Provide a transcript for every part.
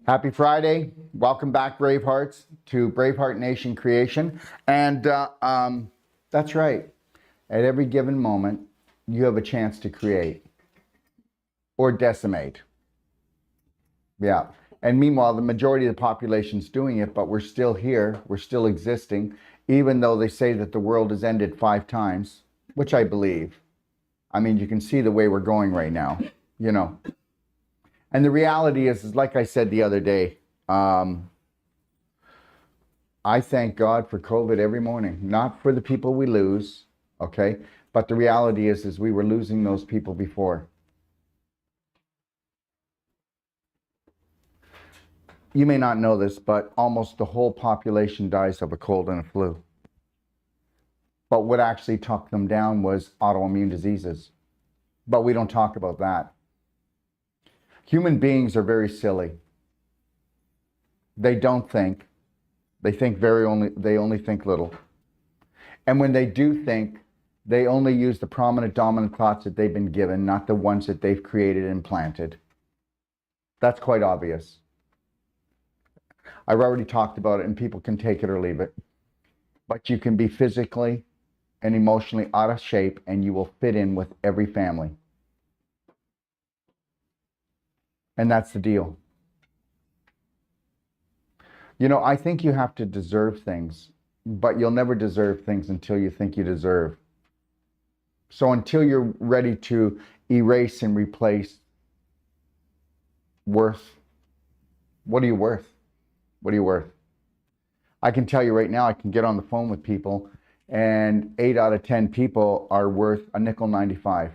Happy Friday. Welcome back, Bravehearts, to Braveheart Nation Creation. And that's right. At every given moment, you have a chance to create or decimate. Yeah. And meanwhile, the majority of the population's doing it, but we're still here. We're still existing, even though they say that the world has ended 5 times, which I believe. I mean, you can see the way we're going right now, you know. And the reality is like I said the other day, I thank God for COVID every morning, not for the people we lose, okay? But the reality is we were losing those people before. You may not know this, but almost the whole population dies of a cold and a flu. But what actually took them down was autoimmune diseases. But we don't talk about that. Human beings are very silly. They don't think. They think they only think little. And when they do think, they only use the prominent dominant thoughts that they've been given, not the ones that they've created and planted. That's quite obvious. I've already talked about it, and people can take it or leave it. But you can be physically and emotionally out of shape, and you will fit in with every family. And that's the deal. You know, I think you have to deserve things, but you'll never deserve things until you think you deserve. So until you're ready to erase and replace worth, what are you worth? What are you worth? I can tell you right now, I can get on the phone with people, and 8 out of 10 people are worth a nickel 95.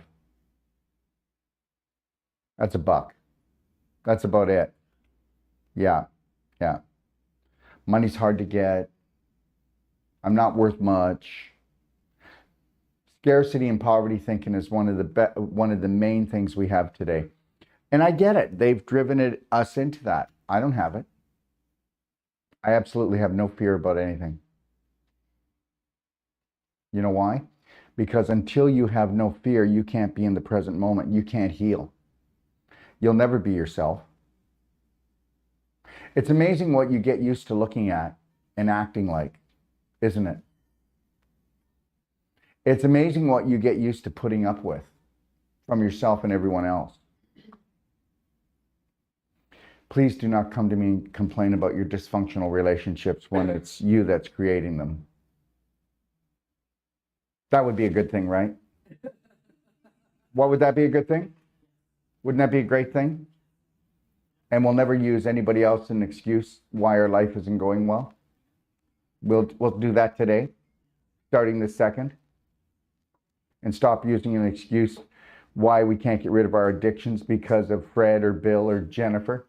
That's a buck. That's about it. Yeah, yeah. Money's hard to get. I'm not worth much. Scarcity and poverty thinking is one of the main things we have today. And I get it. They've driven us into that. I don't have it. I absolutely have no fear about anything. You know why? Because until you have no fear, you can't be in the present moment. You can't heal. You'll never be yourself. It's amazing what you get used to looking at and acting like, isn't it? It's amazing what you get used to putting up with from yourself and everyone else. Please do not come to me and complain about your dysfunctional relationships when it's you that's creating them. That would be a good thing, right? What would that be a good thing? Wouldn't that be a great thing? And we'll never use anybody else as an excuse why our life isn't going well. We'll do that today, starting this second. And stop using an excuse why we can't get rid of our addictions because of Fred or Bill or Jennifer.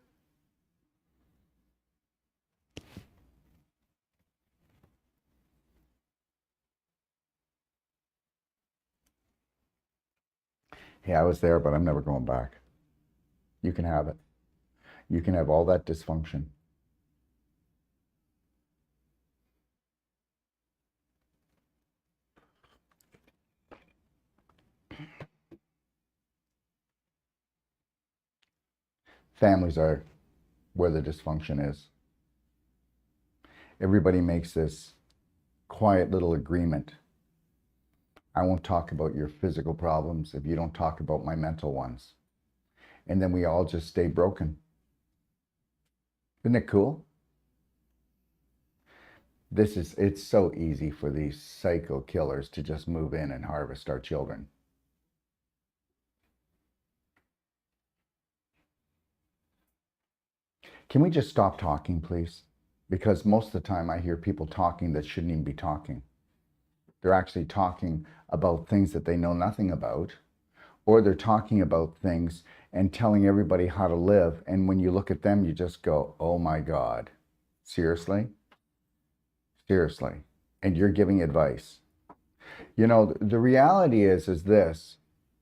Hey, I was there, but I'm never going back. You can have it. You can have all that dysfunction. Families are where the dysfunction is. Everybody makes this quiet little agreement. I won't talk about your physical problems if you don't talk about my mental ones. And then we all just stay broken. Isn't it cool? It's so easy for these psycho killers to just move in and harvest our children. Can we just stop talking, please? Because most of the time I hear people talking that shouldn't even be talking. They're actually talking about things that they know nothing about, or they're talking about things and telling everybody how to live. And when you look at them, you just go, oh my God, seriously? Seriously. And you're giving advice. You know, the reality is this.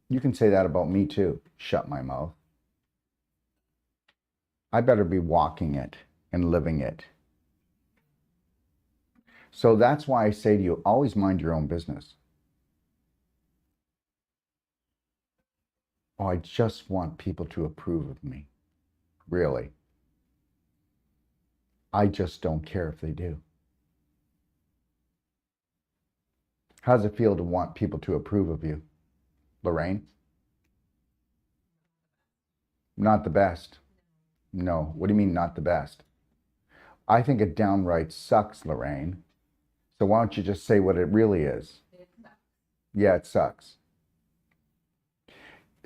You can say that about me too. Shut my mouth. I better be walking it and living it. So that's why I say to you, always mind your own business. Oh, I just want people to approve of me. Really. I just don't care if they do. How does it feel to want people to approve of you? Lorraine? Not the best. No. What do you mean not the best? I think it downright sucks, Lorraine. So why don't you just say what it really is? Yeah, it sucks.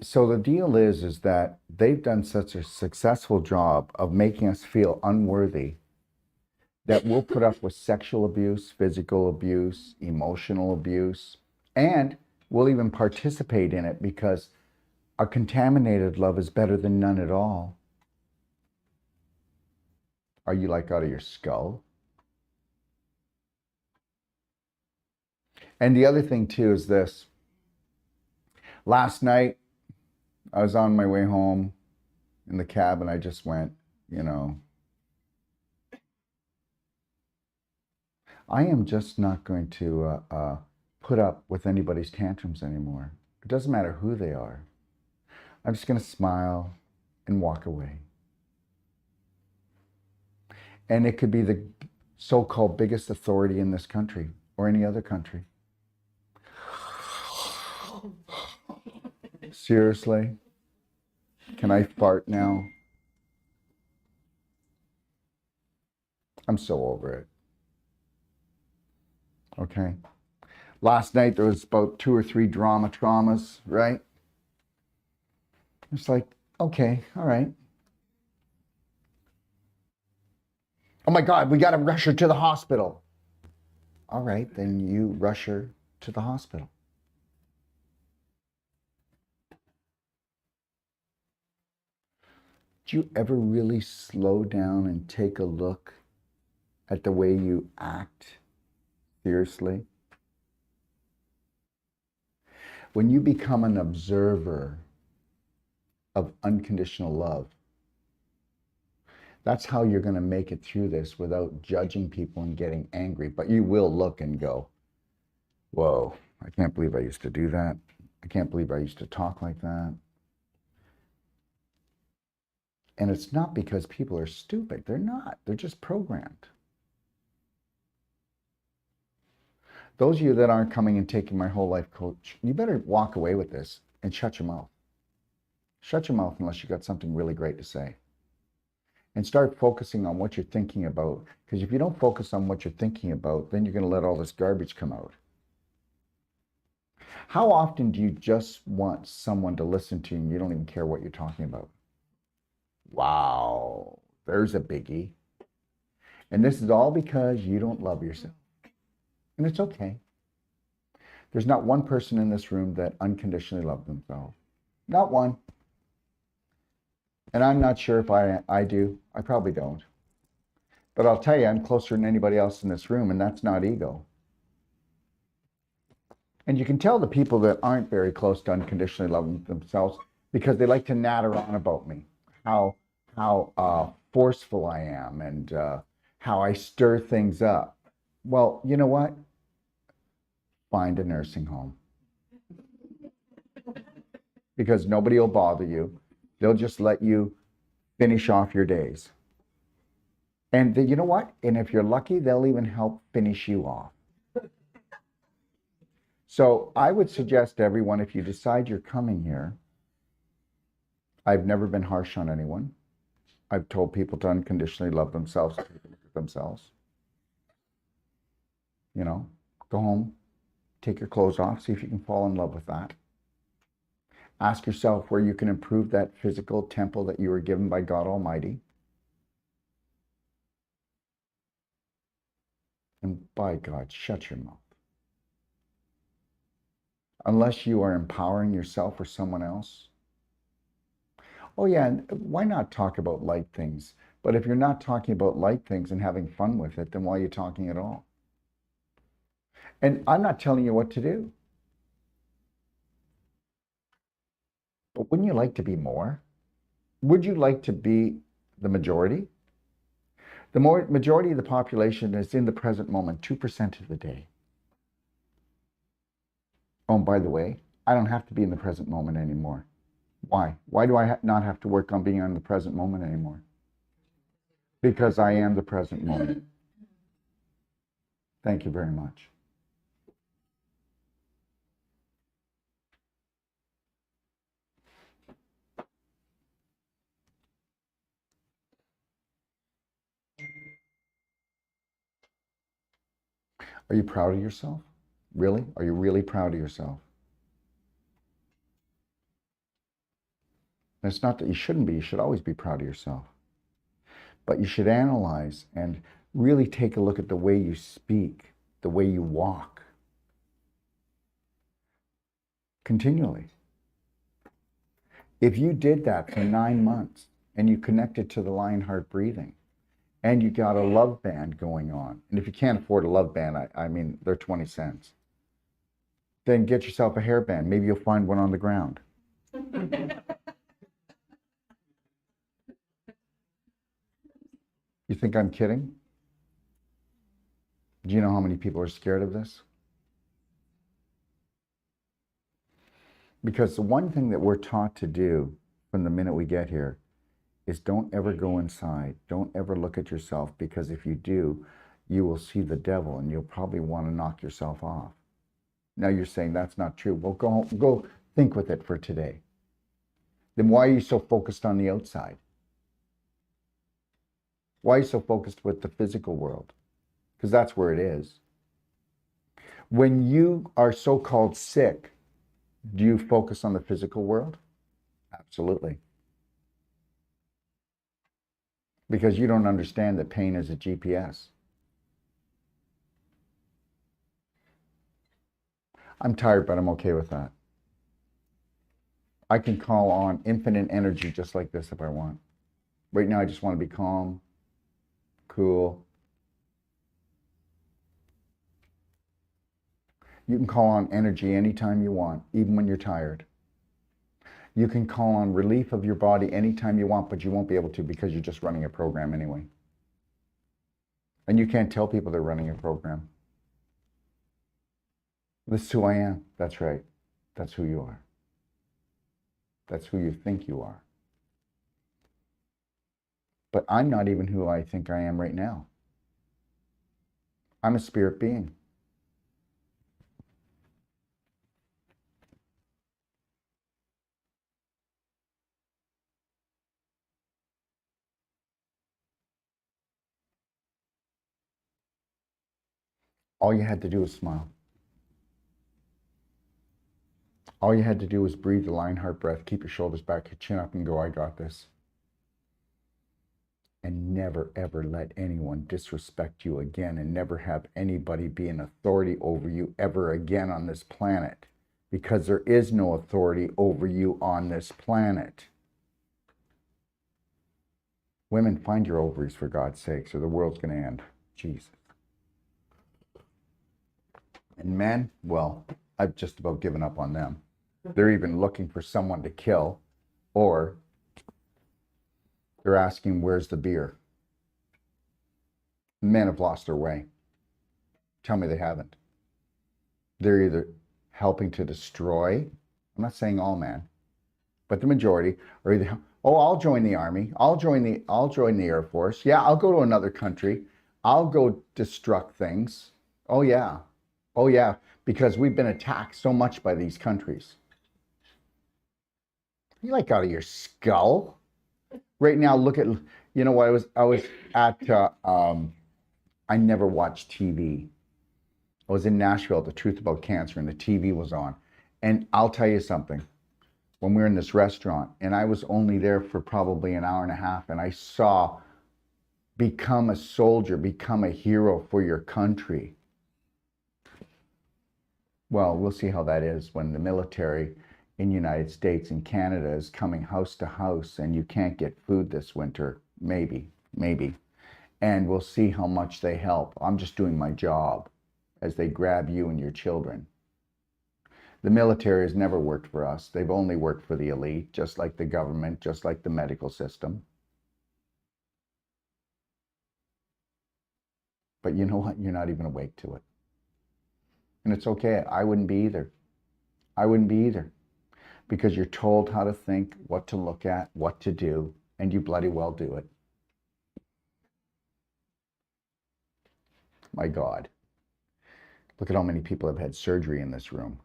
So the deal is that they've done such a successful job of making us feel unworthy that we'll put up with sexual abuse, physical abuse, emotional abuse, and we'll even participate in it because a contaminated love is better than none at all. Are you like out of your skull? And the other thing too is this. Last night, I was on my way home in the cab and I just went, I am just not going to put up with anybody's tantrums anymore. It doesn't matter who they are. I'm just going to smile and walk away. And it could be the so-called biggest authority in this country or any other country. Seriously? Can I fart now? I'm so over it. Okay. Last night there was about 2 or 3 traumas, right? It's like, okay, all right. Oh my God, we got to rush her to the hospital. All right, then you rush her to the hospital. Do you ever really slow down and take a look at the way you act? Seriously? When you become an observer of unconditional love, that's how you're going to make it through this without judging people and getting angry. But you will look and go, whoa, I can't believe I used to do that. I can't believe I used to talk like that. And it's not because people are stupid. They're not. They're just programmed. Those of you that aren't coming and taking my whole life coach, you better walk away with this and shut your mouth. Shut your mouth unless you got something really great to say. And start focusing on what you're thinking about. Because if you don't focus on what you're thinking about, then you're going to let all this garbage come out. How often do you just want someone to listen to you and you don't even care what you're talking about? Wow, there's a biggie. And this is all because you don't love yourself. And it's okay. There's not one person in this room that unconditionally loves themselves. Not one. And I'm not sure if I do. I probably don't. But I'll tell you, I'm closer than anybody else in this room, and that's not ego. And you can tell the people that aren't very close to unconditionally loving themselves because they like to natter on about me, how forceful I am and how I stir things up. Well, you know what? Find a nursing home. Because nobody will bother you. They'll just let you finish off your days. And you know what? And if you're lucky, they'll even help finish you off. So I would suggest to everyone, if you decide you're coming here, I've never been harsh on anyone. I've told people to unconditionally love themselves, go home, take your clothes off, see if you can fall in love with that. Ask yourself where you can improve that physical temple that you were given by God Almighty. And by God, shut your mouth. Unless you are empowering yourself or someone else. Oh yeah, and why not talk about light things? But if you're not talking about light things and having fun with it, then why are you talking at all? And I'm not telling you what to do. But wouldn't you like to be more? Would you like to be the majority? The majority of the population is in the present moment, 2% of the day. Oh, and by the way, I don't have to be in the present moment anymore. Why? Why do I not have to work on being in the present moment anymore? Because I am the present moment. Thank you very much. Are you proud of yourself? Really? Are you really proud of yourself? And it's not that you shouldn't be. You should always be proud of yourself. But you should analyze and really take a look at the way you speak, the way you walk. Continually. If you did that for 9 months and you connected to the Lionheart breathing and you got a love band going on, and if you can't afford a love band, I mean, they're 20 cents, then get yourself a hairband. Maybe you'll find one on the ground. You think I'm kidding? Do you know how many people are scared of this? Because the one thing that we're taught to do from the minute we get here is don't ever go inside. Don't ever look at yourself, because if you do, you will see the devil and you'll probably want to knock yourself off. Now you're saying that's not true. Well, go think with it for today. Then why are you so focused on the outside? Why are you so focused with the physical world? Because that's where it is. When you are so-called sick, do you focus on the physical world? Absolutely. Because you don't understand that pain is a GPS. I'm tired, but I'm okay with that. I can call on infinite energy just like this if I want. Right now, I just want to be calm, cool. You can call on energy anytime you want, even when you're tired. You can call on relief of your body anytime you want, but you won't be able to because you're just running a program anyway. And you can't tell people they're running a program. This is who I am. That's right. That's who you are. That's who you think you are. But I'm not even who I think I am right now. I'm a spirit being. All you had to do was smile. All you had to do was breathe the Lionheart breath, keep your shoulders back, your chin up, and go, I got this. And never, ever let anyone disrespect you again, and never have anybody be an authority over you ever again on this planet. Because there is no authority over you on this planet. Women, find your ovaries for God's sakes, or the world's going to end. Jesus. And men, well, I've just about given up on them. They're even looking for someone to kill, or they're asking, where's the beer? Men have lost their way. Tell me they haven't. They're either helping to destroy, I'm not saying all men, but the majority are either, oh, I'll join the army, I'll join the Air Force, yeah, I'll go to another country, I'll go destruct things. Oh yeah, because we've been attacked so much by these countries. You like out of your skull? Right now, look at, you know what, I was at, I never watched TV. I was in Nashville at the Truth About Cancer, and the TV was on. And I'll tell you something. When we were in this restaurant, and I was only there for probably an hour and a half, and I saw become a soldier, become a hero for your country. Well, we'll see how that is when the military in the United States and Canada is coming house to house, and you can't get food this winter. Maybe. And we'll see how much they help. I'm just doing my job as they grab you and your children. The military has never worked for us. They've only worked for the elite, just like the government, just like the medical system. But you know what? You're not even awake to it. And it's okay. I wouldn't be either. I wouldn't be either. Because you're told how to think, what to look at, what to do, and you bloody well do it. My God. Look at how many people have had surgery in this room.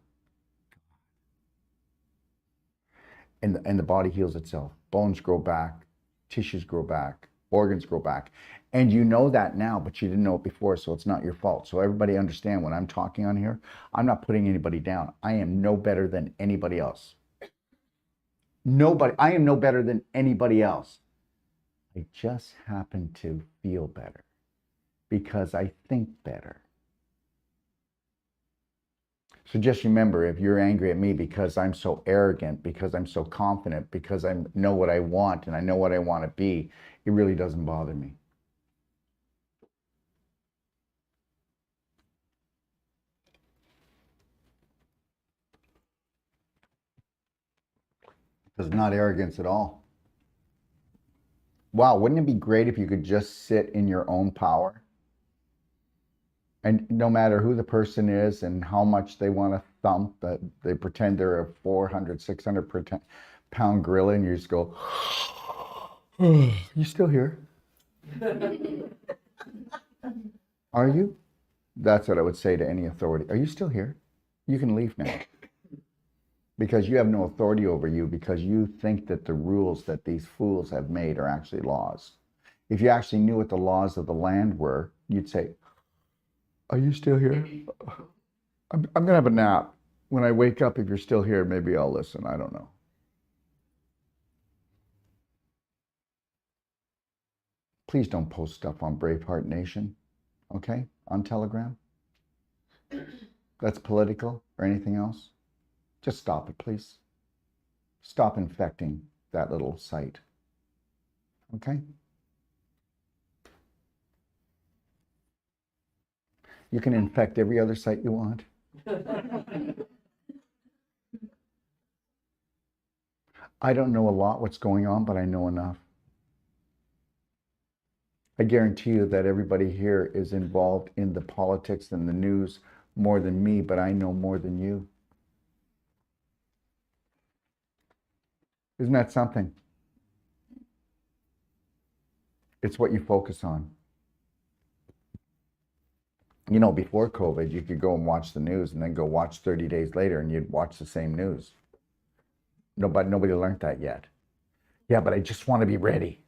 And the body heals itself. Bones grow back, tissues grow back, organs grow back. And you know that now, but you didn't know it before, so it's not your fault. So everybody understand when I'm talking on here, I'm not putting anybody down. I am no better than anybody else. Nobody. I am no better than anybody else. I just happen to feel better because I think better. So just remember, if you're angry at me because I'm so arrogant, because I'm so confident, because I know what I want and I know what I want to be, it really doesn't bother me. It's not arrogance at all. Wow, wouldn't it be great if you could just sit in your own power? And no matter who the person is and how much they want to thump, that they pretend they're a 400, 600 pound gorilla, and you just go, you still here? Are you? That's what I would say to any authority. Are you still here? You can leave now. Because you have no authority over you, because you think that the rules that these fools have made are actually laws. If you actually knew what the laws of the land were, you'd say, are you still here? I'm going to have a nap. When I wake up, if you're still here, maybe I'll listen. I don't know. Please don't post stuff on Braveheart Nation, okay? On Telegram. That's political or anything else. Just stop it, please. Stop infecting that little site, okay? You can infect every other site you want. I don't know a lot what's going on, but I know enough. I guarantee you that everybody here is involved in the politics and the news more than me, but I know more than you. Isn't that something? It's what you focus on. You know, before COVID, you could go and watch the news and then go watch 30 days later and you'd watch the same news. Nobody learned that yet. Yeah, but I just want to be ready.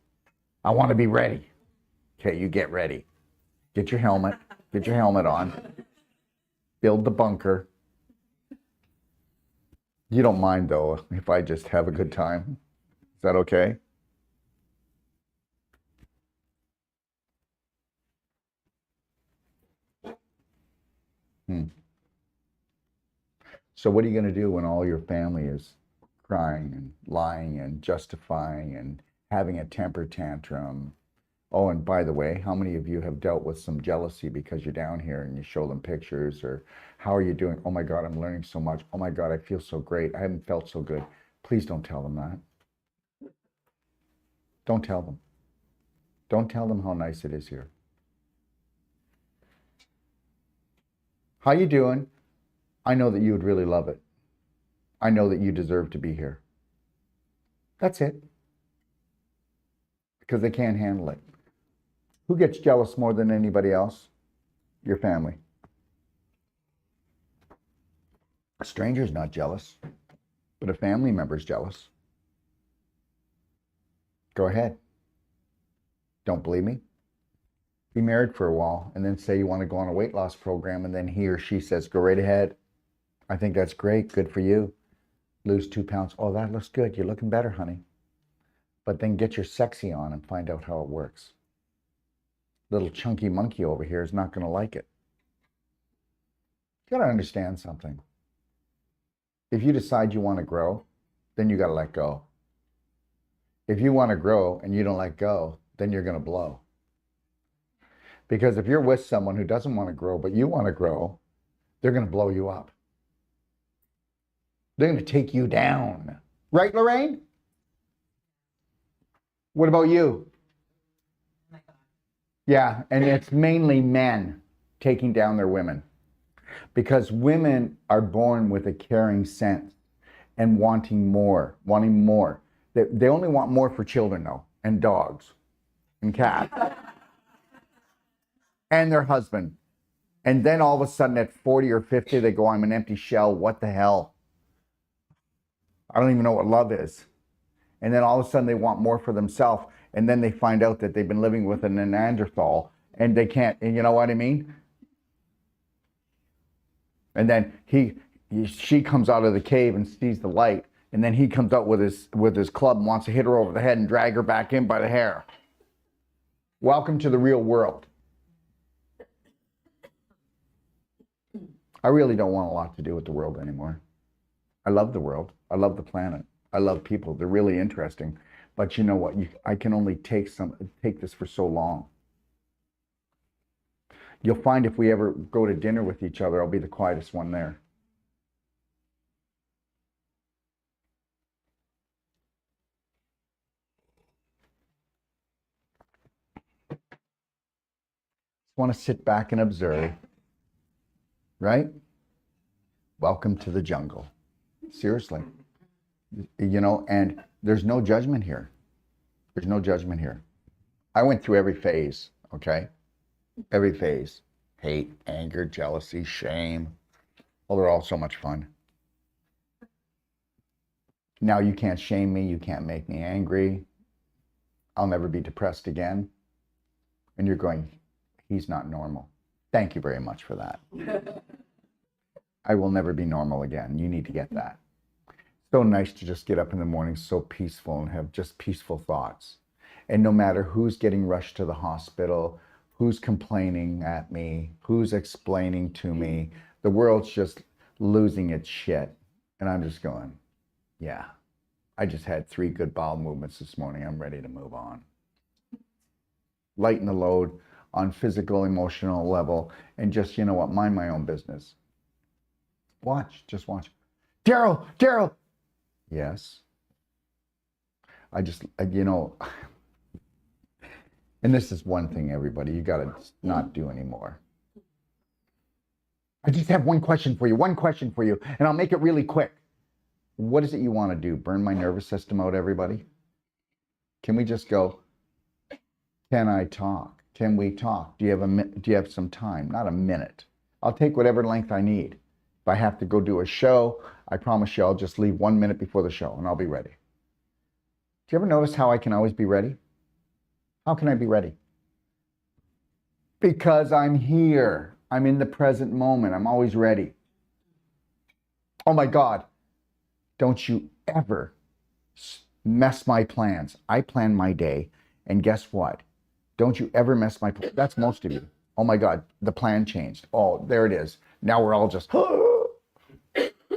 I want to be ready. Okay, you get ready. Get your helmet. Get your helmet on. Build the bunker. You don't mind, though, if I just have a good time. Is that okay? So what are you going to do when all your family is crying and lying and justifying and having a temper tantrum? Oh, and by the way, how many of you have dealt with some jealousy because you're down here and you show them pictures, or how are you doing? Oh my God, I'm learning so much. Oh my God, I feel so great. I haven't felt so good. Please don't tell them that. Don't tell them. Don't tell them how nice it is here. How you doing? I know that you would really love it. I know that you deserve to be here. That's it. Because they can't handle it. Who gets jealous more than anybody else? Your family. A stranger's not jealous, but a family member's jealous. Go ahead. Don't believe me? Be married for a while and then say you want to go on a weight loss program, and then he or she says, go right ahead. I think that's great. Good for you. Lose 2 pounds. Oh, that looks good. You're looking better, honey. But then get your sexy on and find out how it works. Little chunky monkey over here is not going to like it. You got to understand something. If you decide you want to grow, then you got to let go. If you want to grow and you don't let go, then you're going to blow. Because if you're with someone who doesn't want to grow, but you want to grow, they're going to blow you up. They're going to take you down. Right, Lorraine? What about you? Yeah, and it's mainly men taking down their women. Because women are born with a caring sense and wanting more. They only want more for children, though, and dogs, and cats, and their husband. And then all of a sudden at 40 or 50, they go, I'm an empty shell. What the hell? I don't even know what love is. And then all of a sudden they want more for themselves. And then they find out that they've been living with a Neanderthal and they can't, and you know what I mean? And then she comes out of the cave and sees the light. And then he comes out with his club and wants to hit her over the head and drag her back in by the hair. Welcome to the real world. I really don't want a lot to do with the world anymore. I love the world. I love the planet. I love people. They're really interesting. But you know what? I can only take this for so long. You'll find if we ever go to dinner with each other, I'll be the quietest one there. Just want to sit back and observe. Right? Welcome to the jungle. Seriously. You know, and there's no judgment here. There's no judgment here. I went through every phase, okay? Every phase. Hate, anger, jealousy, shame. Well, they're all so much fun. Now you can't shame me. You can't make me angry. I'll never be depressed again. And you're going, he's not normal. Thank you very much for that. I will never be normal again. You need to get that. So nice to just get up in the morning so peaceful and have just peaceful thoughts. And no matter who's getting rushed to the hospital, who's complaining at me, who's explaining to me, the world's just losing its shit. And I'm just going, yeah, I just had 3 good bowel movements this morning. I'm ready to move on. Lighten the load on physical, emotional level, and just, you know what, mind my own business. Watch, just watch. Daryl! Yes. You know, and this is one thing, everybody, you got to not do anymore. I just have one question for you, and I'll make it really quick. What is it you want to do? Burn my nervous system out, everybody? Can we just go, can I talk? Can we talk? Do you have some time? Not a minute. I'll take whatever length I need. If I have to go do a show, I promise you I'll just leave 1 minute before the show and I'll be ready. Do you ever notice how I can always be ready? How can I be ready? Because I'm here. I'm in the present moment. I'm always ready. Oh my God. Don't you ever mess my plans. I plan my day, and guess what? Don't you ever mess my plan. That's most of you. Oh my God, the plan changed. Oh, there it is. Now we're all just,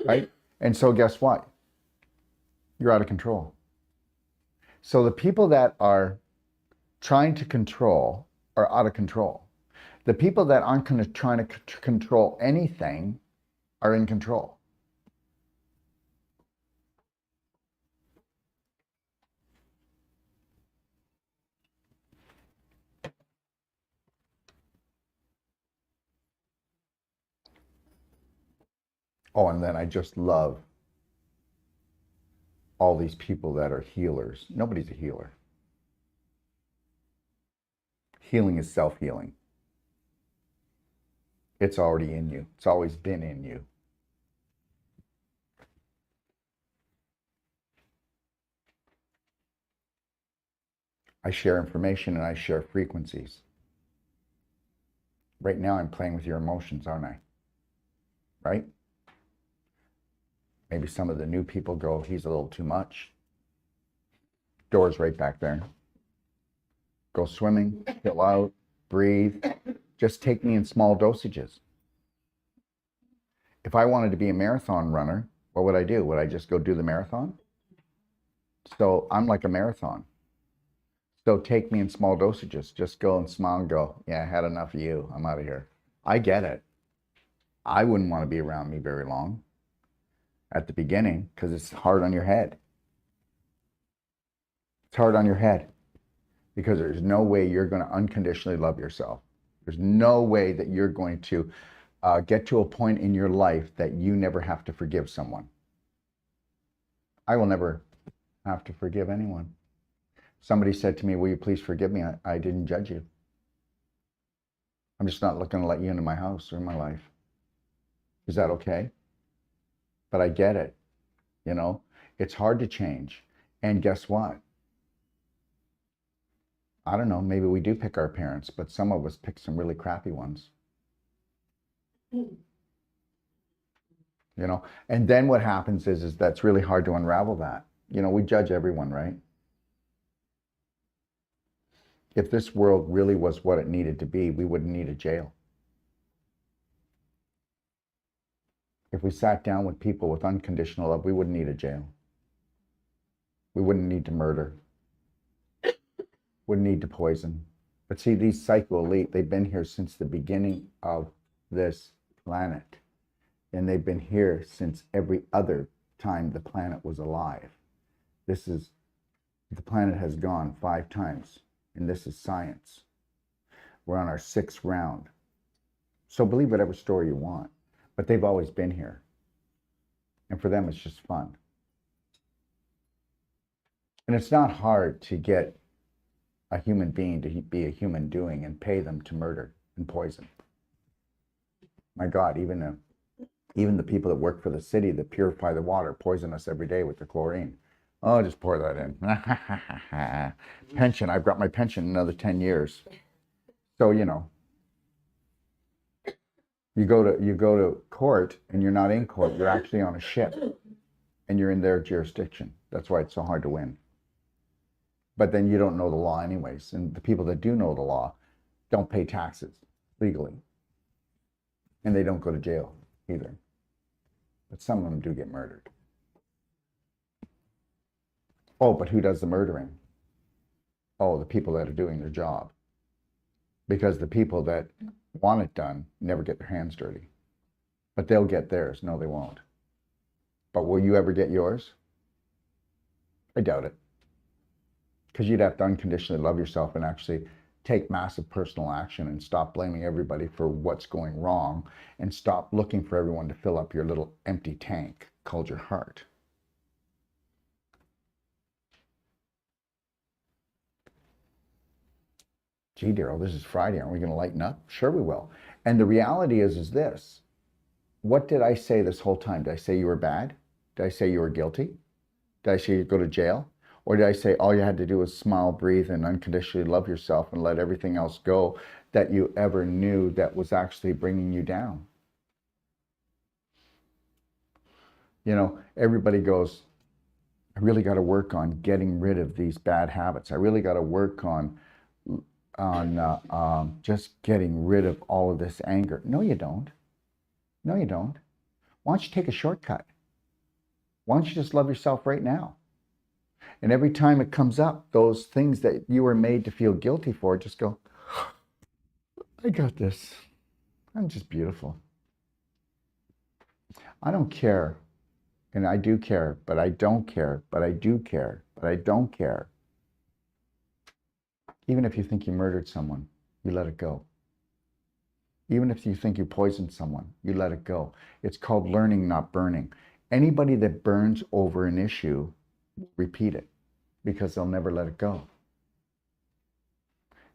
right? And so guess what? You're out of control. So the people that are trying to control are out of control. The people that aren't trying to control anything are in control. Oh, and then I just love all these people that are healers. Nobody's a healer. Healing is self-healing. It's already in you. It's always been in you. I share information and I share frequencies. Right now I'm playing with your emotions, aren't I? Right? Maybe some of the new people go, he's a little too much. Door's right back there. Go swimming, chill out, breathe. Just take me in small dosages. If I wanted to be a marathon runner, what would I do? Would I just go do the marathon? So I'm like a marathon. So take me in small dosages. Just go and smile and go, yeah, I had enough of you. I'm out of here. I get it. I wouldn't want to be around me very long at the beginning because it's hard on your head. It's hard on your head because there's no way you're going to unconditionally love yourself. There's no way that you're going to get to a point in your life that you never have to forgive someone. I will never have to forgive anyone. Somebody said to me, will you please forgive me? I didn't judge you. I'm just not looking to let you into my house or in my life. Is that okay? But I get it. You know, it's hard to change. And guess what? I don't know, maybe we do pick our parents, but some of us pick some really crappy ones. You know, and then what happens is that's really hard to unravel that. You know, we judge everyone, right? If this world really was what it needed to be, we wouldn't need a jail. If we sat down with people with unconditional love, we wouldn't need a jail. We wouldn't need to murder. Wouldn't need to poison. But see, these psycho elite, they've been here since the beginning of this planet. And they've been here since every other time the planet was alive. The planet has gone 5 times, and this is science. We're on our 6th round. So believe whatever story you want, but they've always been here. And for them, it's just fun. And it's not hard to get a human being to be a human doing and pay them to murder and poison. My God, even the people that work for the city that purify the water poison us every day with the chlorine. Oh, just pour that in. Pension, I've got my pension another 10 years. So, you know, you go to court and you're not in court, you're actually on a ship and you're in their jurisdiction. That's why it's so hard to win. But then you don't know the law anyways. And the people that do know the law don't pay taxes legally. And they don't go to jail either. But some of them do get murdered. Oh, but who does the murdering? Oh, the people that are doing their job. Because the people that want it done never get their hands dirty. But they'll get theirs. No, they won't. But will you ever get yours? I doubt it. Because you'd have to unconditionally love yourself and actually take massive personal action and stop blaming everybody for what's going wrong and stop looking for everyone to fill up your little empty tank called your heart. Gee, Daryl, this is Friday. Aren't we going to lighten up? Sure we will. And the reality is this. What did I say this whole time? Did I say you were bad? Did I say you were guilty? Did I say you'd go to jail? Or did I say all you had to do was smile, breathe, and unconditionally love yourself and let everything else go that you ever knew that was actually bringing you down? You know, everybody goes, I really got to work on getting rid of these bad habits. I really got to work on just getting rid of all of this anger. No, you don't. No, you don't. Why don't you take a shortcut? Why don't you just love yourself right now? And every time it comes up, those things that you were made to feel guilty for, just go, I got this. I'm just beautiful. I don't care. And I do care, but I don't care, but I do care, but I don't care. Even if you think you murdered someone, you let it go. Even if you think you poisoned someone, you let it go. It's called learning, not burning. Anybody that burns over an issue, repeat it because they'll never let it go.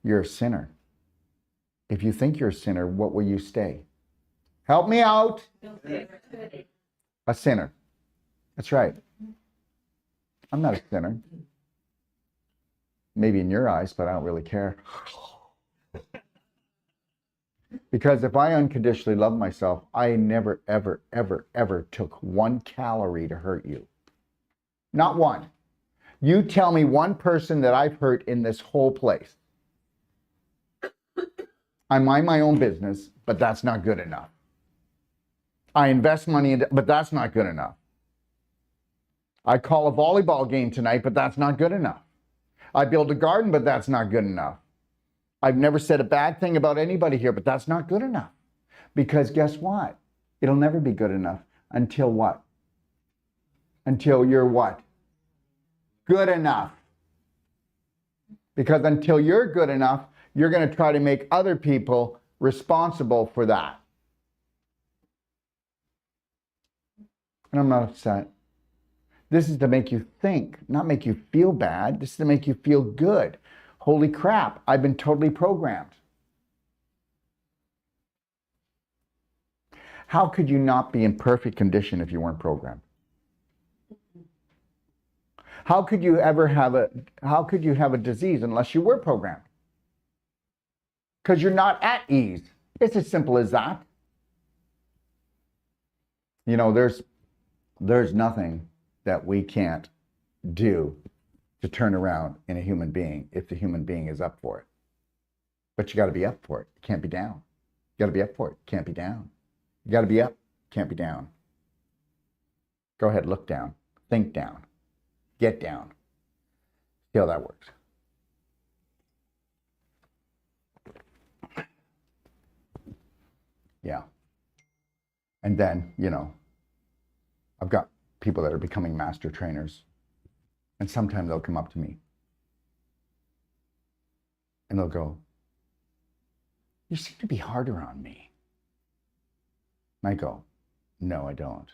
You're a sinner. If you think you're a sinner, what will you stay? Help me out. A sinner. That's right. I'm not a sinner. Maybe in your eyes, but I don't really care. Because if I unconditionally love myself, I never, ever, ever, ever took 1 calorie to hurt you. Not one. You tell me one person that I've hurt in this whole place. I mind my own business, but that's not good enough. I invest money into, but that's not good enough. I call a volleyball game tonight, but that's not good enough. I build a garden, but that's not good enough. I've never said a bad thing about anybody here, but that's not good enough. Because guess what? It'll never be good enough until what? Until you're what? Good enough. Because until you're good enough, you're going to try to make other people responsible for that. And I'm not upset. This is to make you think, not make you feel bad. This is to make you feel good. Holy crap, I've been totally programmed. How could you not be in perfect condition if you weren't programmed? How could you have a disease unless you were programmed? Because you're not at ease. It's as simple as that. You know, there's nothing that we can't do to turn around in a human being if the human being is up for it. But you got to be up for it. You can't be down. You got to be up for it. You can't be down. You got to be up. Can't be down. Go ahead, look down. Think down. Get down. See how that works. Yeah. And then, you know, I've got people that are becoming master trainers, and sometimes they'll come up to me and they'll go, "You seem to be harder on me." And I go, "No, I don't.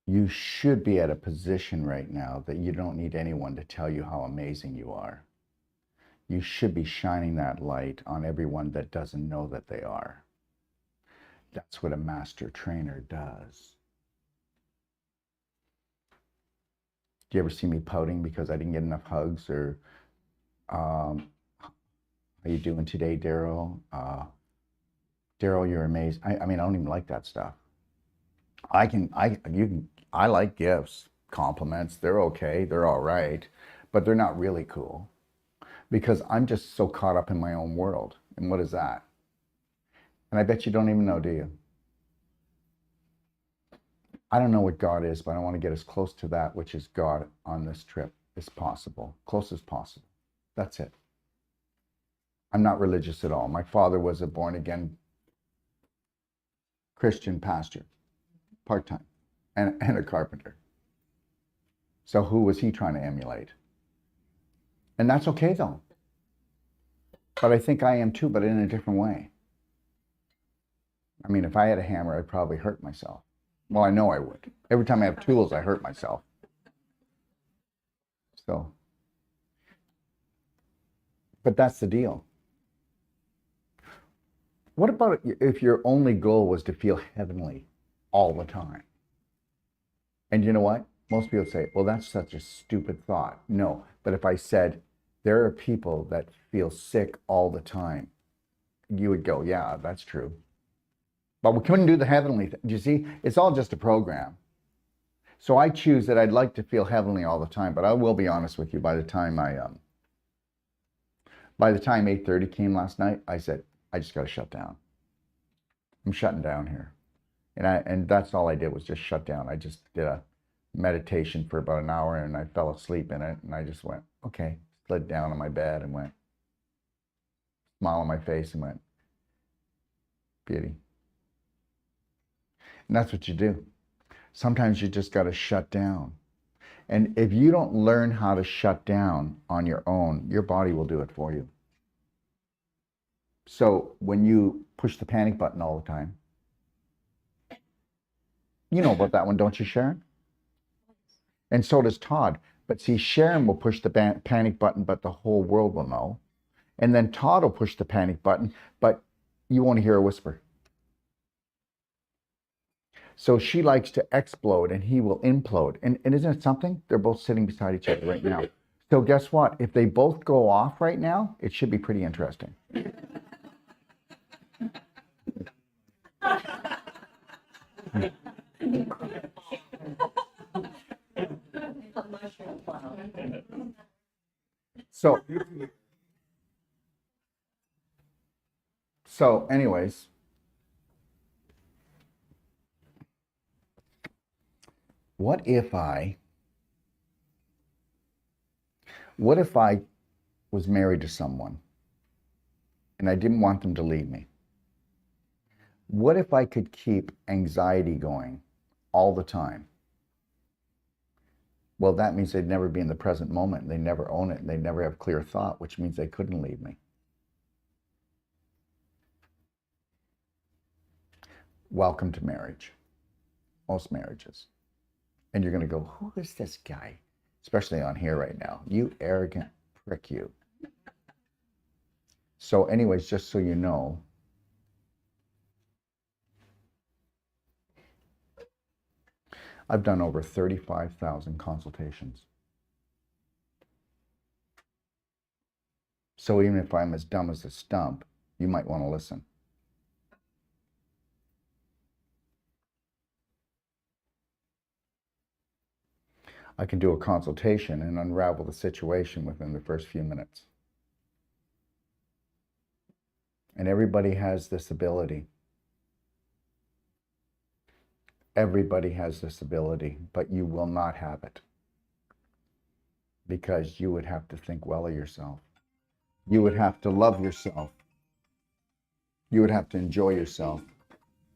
You should be at a position right now that you don't need anyone to tell you how amazing you are. You should be shining that light on everyone that doesn't know that they are. That's what a master trainer does." Do you ever see me pouting because I didn't get enough hugs, or how you doing today, Daryl? Daryl, you're amazing. I mean, I don't even like that stuff. I like gifts, compliments. They're okay. They're all right, but they're not really cool because I'm just so caught up in my own world. And what is that? And I bet you don't even know, do you? I don't know what God is, but I want to get as close to that which is God on this trip as possible, close as possible. That's it. I'm not religious at all. My father was a born-again Christian pastor, part-time, and a carpenter. So who was he trying to emulate? And that's okay, though. But I think I am too, but in a different way. I mean, if I had a hammer, I'd probably hurt myself. Well, I know I would. Every time I have tools, I hurt myself. So, but that's the deal. What about if your only goal was to feel heavenly all the time? And you know what? Most people say, well, that's such a stupid thought. No, but if I said, there are people that feel sick all the time, you would go, yeah, that's true. But we couldn't do the heavenly thing. Do you see? It's all just a program. So I choose that I'd like to feel heavenly all the time, but I will be honest with you, by the time 8:30 came last night, I said, I just got to shut down. I'm shutting down here. And that's all I did was just shut down. I just did a meditation for about an hour and I fell asleep in it. And I just went, okay, slid down on my bed and went, smile on my face and went, beauty. And that's what you do. Sometimes you just got to shut down. And if you don't learn how to shut down on your own, your body will do it for you. So when you push the panic button all the time, you know about that one, don't you, Sharon? And so does Todd. But see, Sharon will push the panic button, but the whole world will know. And then Todd will push the panic button, but you won't hear a whisper. So she likes to explode and he will implode. And isn't it something? They're both sitting beside each other right now. So guess what? If they both go off right now, it should be pretty interesting. So anyways, what if I was married to someone and I didn't want them to leave me? What if I could keep anxiety going all the time? Well, that means they'd never be in the present moment. They never own it. And they never have clear thought, which means they couldn't leave me. Welcome to marriage. Most marriages. And you're going to go, who is this guy? Especially on here right now. You arrogant prick, you. So anyways, just so you know, I've done over 35,000 consultations. So even if I'm as dumb as a stump, you might want to listen. I can do a consultation and unravel the situation within the first few minutes. And everybody has this ability. Everybody has this ability, but you will not have it. Because you would have to think well of yourself. You would have to love yourself. You would have to enjoy yourself.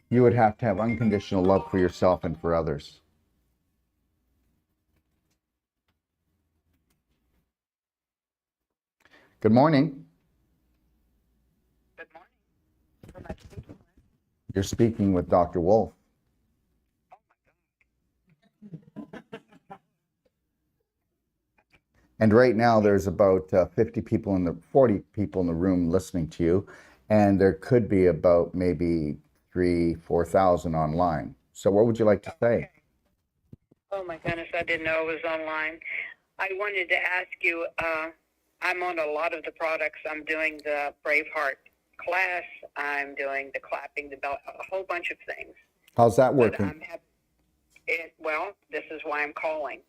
You would have to have unconditional love for yourself and for others. Good morning. Good morning. Who am I speaking with? You're speaking with Dr. Wolf. And right now there's about 40 people in the room listening to you, and there could be about maybe 4,000 online. So what would you like to say? Oh my goodness, I didn't know it was online. I wanted to ask you, I'm on a lot of the products. I'm doing the Braveheart class. I'm doing the clapping, the bell, a whole bunch of things. How's that working? Well, this is why I'm calling.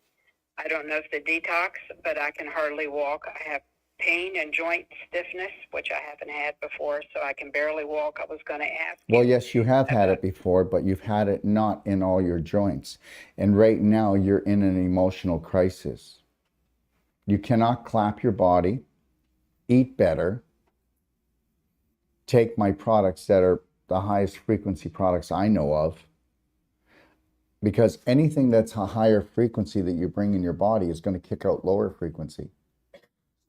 I don't know if the detox, but I can hardly walk. I have pain and joint stiffness, which I haven't had before, so I can barely walk. I was going to ask you. Well, yes, you have had it before, but you've had it not in all your joints. And right now you're in an emotional crisis. You cannot clap your body, eat better, take my products that are the highest frequency products I know of, because anything that's a higher frequency that you bring in your body is going to kick out lower frequency.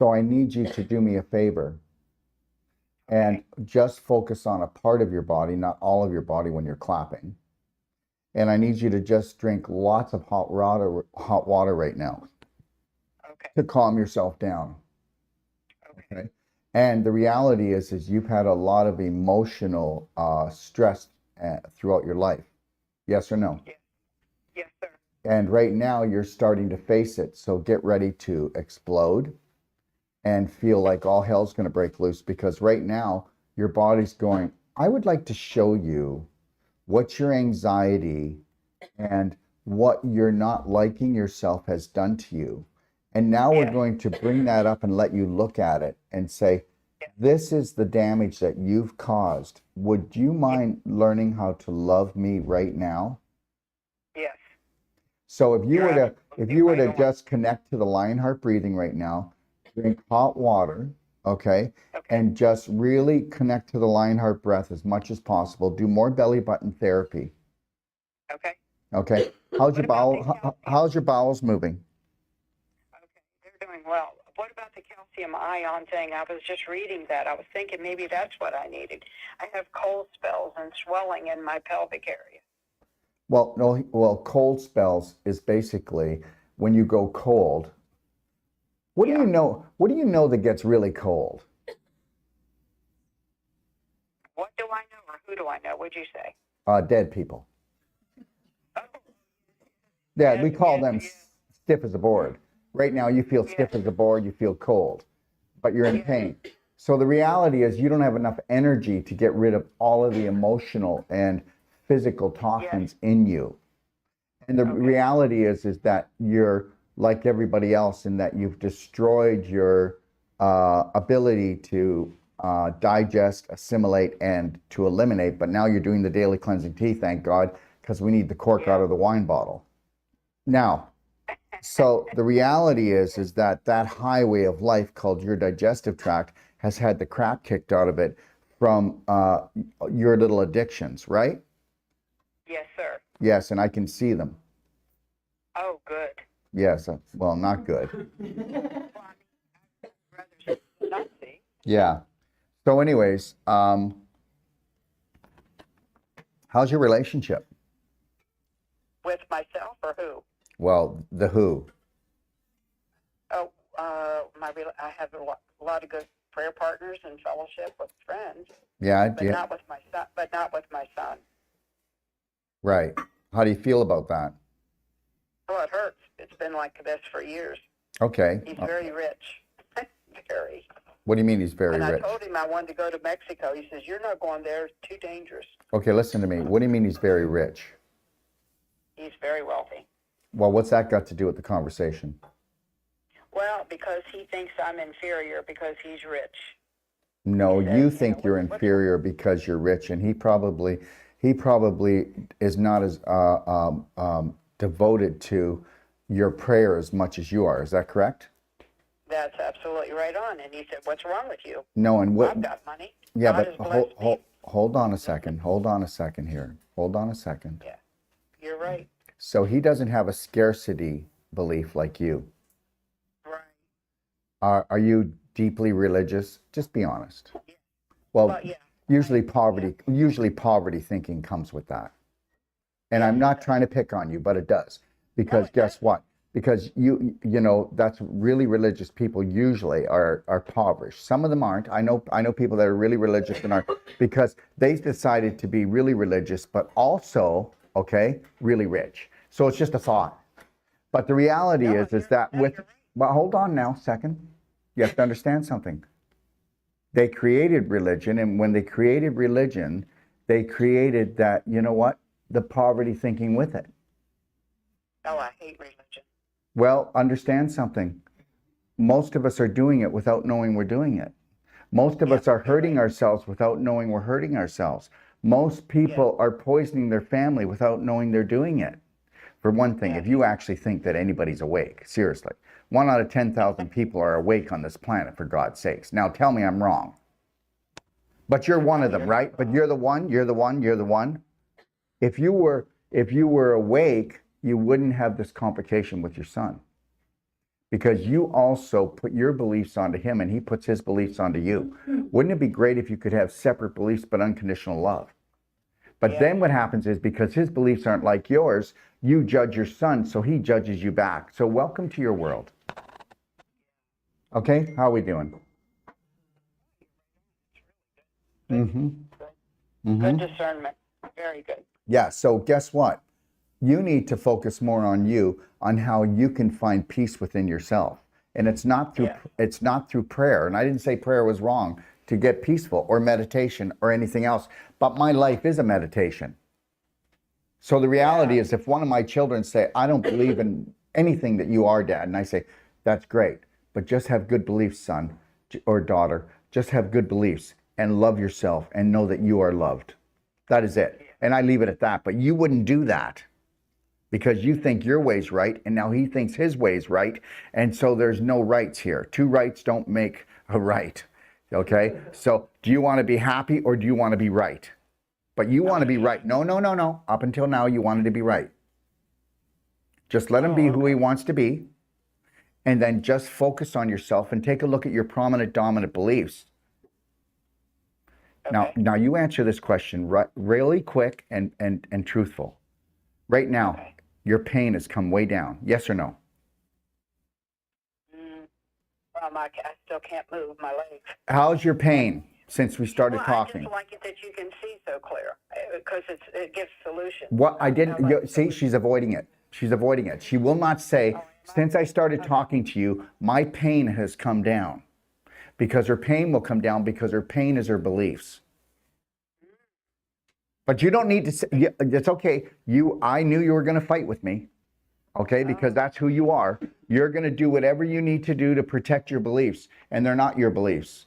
So I need you to do me a favor and just focus on a part of your body, not all of your body when you're clapping. And I need you to just drink lots of hot water right now to calm yourself down. Okay. And the reality is you've had a lot of emotional stress throughout your life. Yes or no? Yes, sir. And right now you're starting to face it. So get ready to explode and feel like all hell's going to break loose, because right now your body's going, I would like to show you what your anxiety and what you're not liking yourself has done to you. And now we're going to bring that up and let you look at it and say, this is the damage that you've caused. Would you mind learning how to love me right now? Yes. So if you were to just connect to the Lionheart breathing right now, drink hot water, okay? And just really connect to the Lionheart breath as much as possible. Do more belly button therapy. Okay. Okay. How's your bowels moving? Okay, they're doing well. What about the calcium ion thing? I was just reading that. I was thinking maybe that's what I needed. I have cold spells and swelling in my pelvic area. Well, no. Well, cold spells is basically when you go cold. What do you know? What do you know that gets really cold? What do I know, or who do I know? What'd you say? Dead people. Oh. Yeah, we call them stiff as a board. Right now, you feel stiff as a board. You feel cold, but you're in pain. So the reality is, you don't have enough energy to get rid of all of the emotional and physical toxins in you. And the reality is that you're like everybody else in that you've destroyed your ability to digest, assimilate, and to eliminate. But now you're doing the daily cleansing tea, thank God, because we need the cork out of the wine bottle. Now, so the reality is that highway of life called your digestive tract has had the crap kicked out of it from your little addictions, right? Yes, sir. Yes, and I can see them. Oh, good. Yes, well, not good. Not see. Yeah. So anyways, how's your relationship? With myself or who? Well, the who. Oh, I have a lot of good prayer partners and fellowship with friends. Yeah. But not with my son. But not with my son. Right. How do you feel about that? Well, it hurts. It's been like this for years. Okay. He's very rich. Very. What do you mean he's very And rich? I told him I wanted to go to Mexico. He says, you're not going there. It's too dangerous. Okay, listen to me. What do you mean he's very rich? He's very wealthy. Well, what's that got to do with the conversation? Well, because he thinks I'm inferior because he's rich. No, He says, you think you're what's inferior because you're rich, and he probably is not as devoted to your prayer as much as you are. Is that correct? That's absolutely right on. And he said, what's wrong with you? No, and what? I've got money. Yeah, God but has blessed me. hold on a second. Hold on a second here. Hold on a second. Yeah, you're right. So he doesn't have a scarcity belief like you. Right. Are you deeply religious? Just be honest. Yeah. Well, Yeah. usually poverty thinking comes with that. And I'm not trying to pick on you, but it does. Because guess what? Because you know, that's really religious people usually are impoverished. Some of them aren't. I know people that are really religious and are, because they decided to be really religious, but also, okay, really rich. So it's just a thought. But the reality is that with, well, hold on now a second. You have to understand something. They created religion, and when they created religion, they created that, you know what? The poverty thinking with it. Oh, I hate religion. Well, understand something. Most of us are doing it without knowing we're doing it. Most of us are hurting ourselves without knowing we're hurting ourselves. Most people are poisoning their family without knowing they're doing it. For one thing, if you actually think that anybody's awake, seriously, 1 out of 10,000 people are awake on this planet, for God's sakes. Now tell me I'm wrong. But you're one of them, right? But you're the one. If you were awake, you wouldn't have this complication with your son, because you also put your beliefs onto him and he puts his beliefs onto you. Wouldn't it be great if you could have separate beliefs but unconditional love? But then what happens is, because his beliefs aren't like yours, you judge your son, so he judges you back. So welcome to your world. Okay, how are we doing? Good discernment. Very good. Yeah, so guess what? You need to focus more on you, on how you can find peace within yourself. And it's not through prayer. And I didn't say prayer was wrong to get peaceful, or meditation or anything else, but my life is a meditation. So the reality is, if one of my children say, I don't believe in anything that you are, Dad, and I say, that's great, but just have good beliefs, son or daughter. Just have good beliefs and love yourself and know that you are loved. That is it. And I leave it at that. But you wouldn't do that, because you think your way's right, and now he thinks his way's right. And so there's no rights here. Two rights don't make a right. Okay? So do you want to be happy, or do you want to be right? But you want to be right. No. Up until now, you wanted to be right. Just let him be who he wants to be. And then just focus on yourself and take a look at your prominent, dominant beliefs. Okay. Now you answer this question really quick and truthful. Right now, your pain has come way down. Yes or no? Well, I still can't move my legs. How's your pain since we started talking? I just like it that you can see so clear, because it gives solutions. What I didn't see, she's avoiding it. She's avoiding it. She will not say, since I started talking to you, my pain has come down. Because her pain will come down, because her pain is her beliefs. But you don't need to say, it's okay. I knew you were going to fight with me. Okay, because that's who you are. You're going to do whatever you need to do to protect your beliefs, and they're not your beliefs.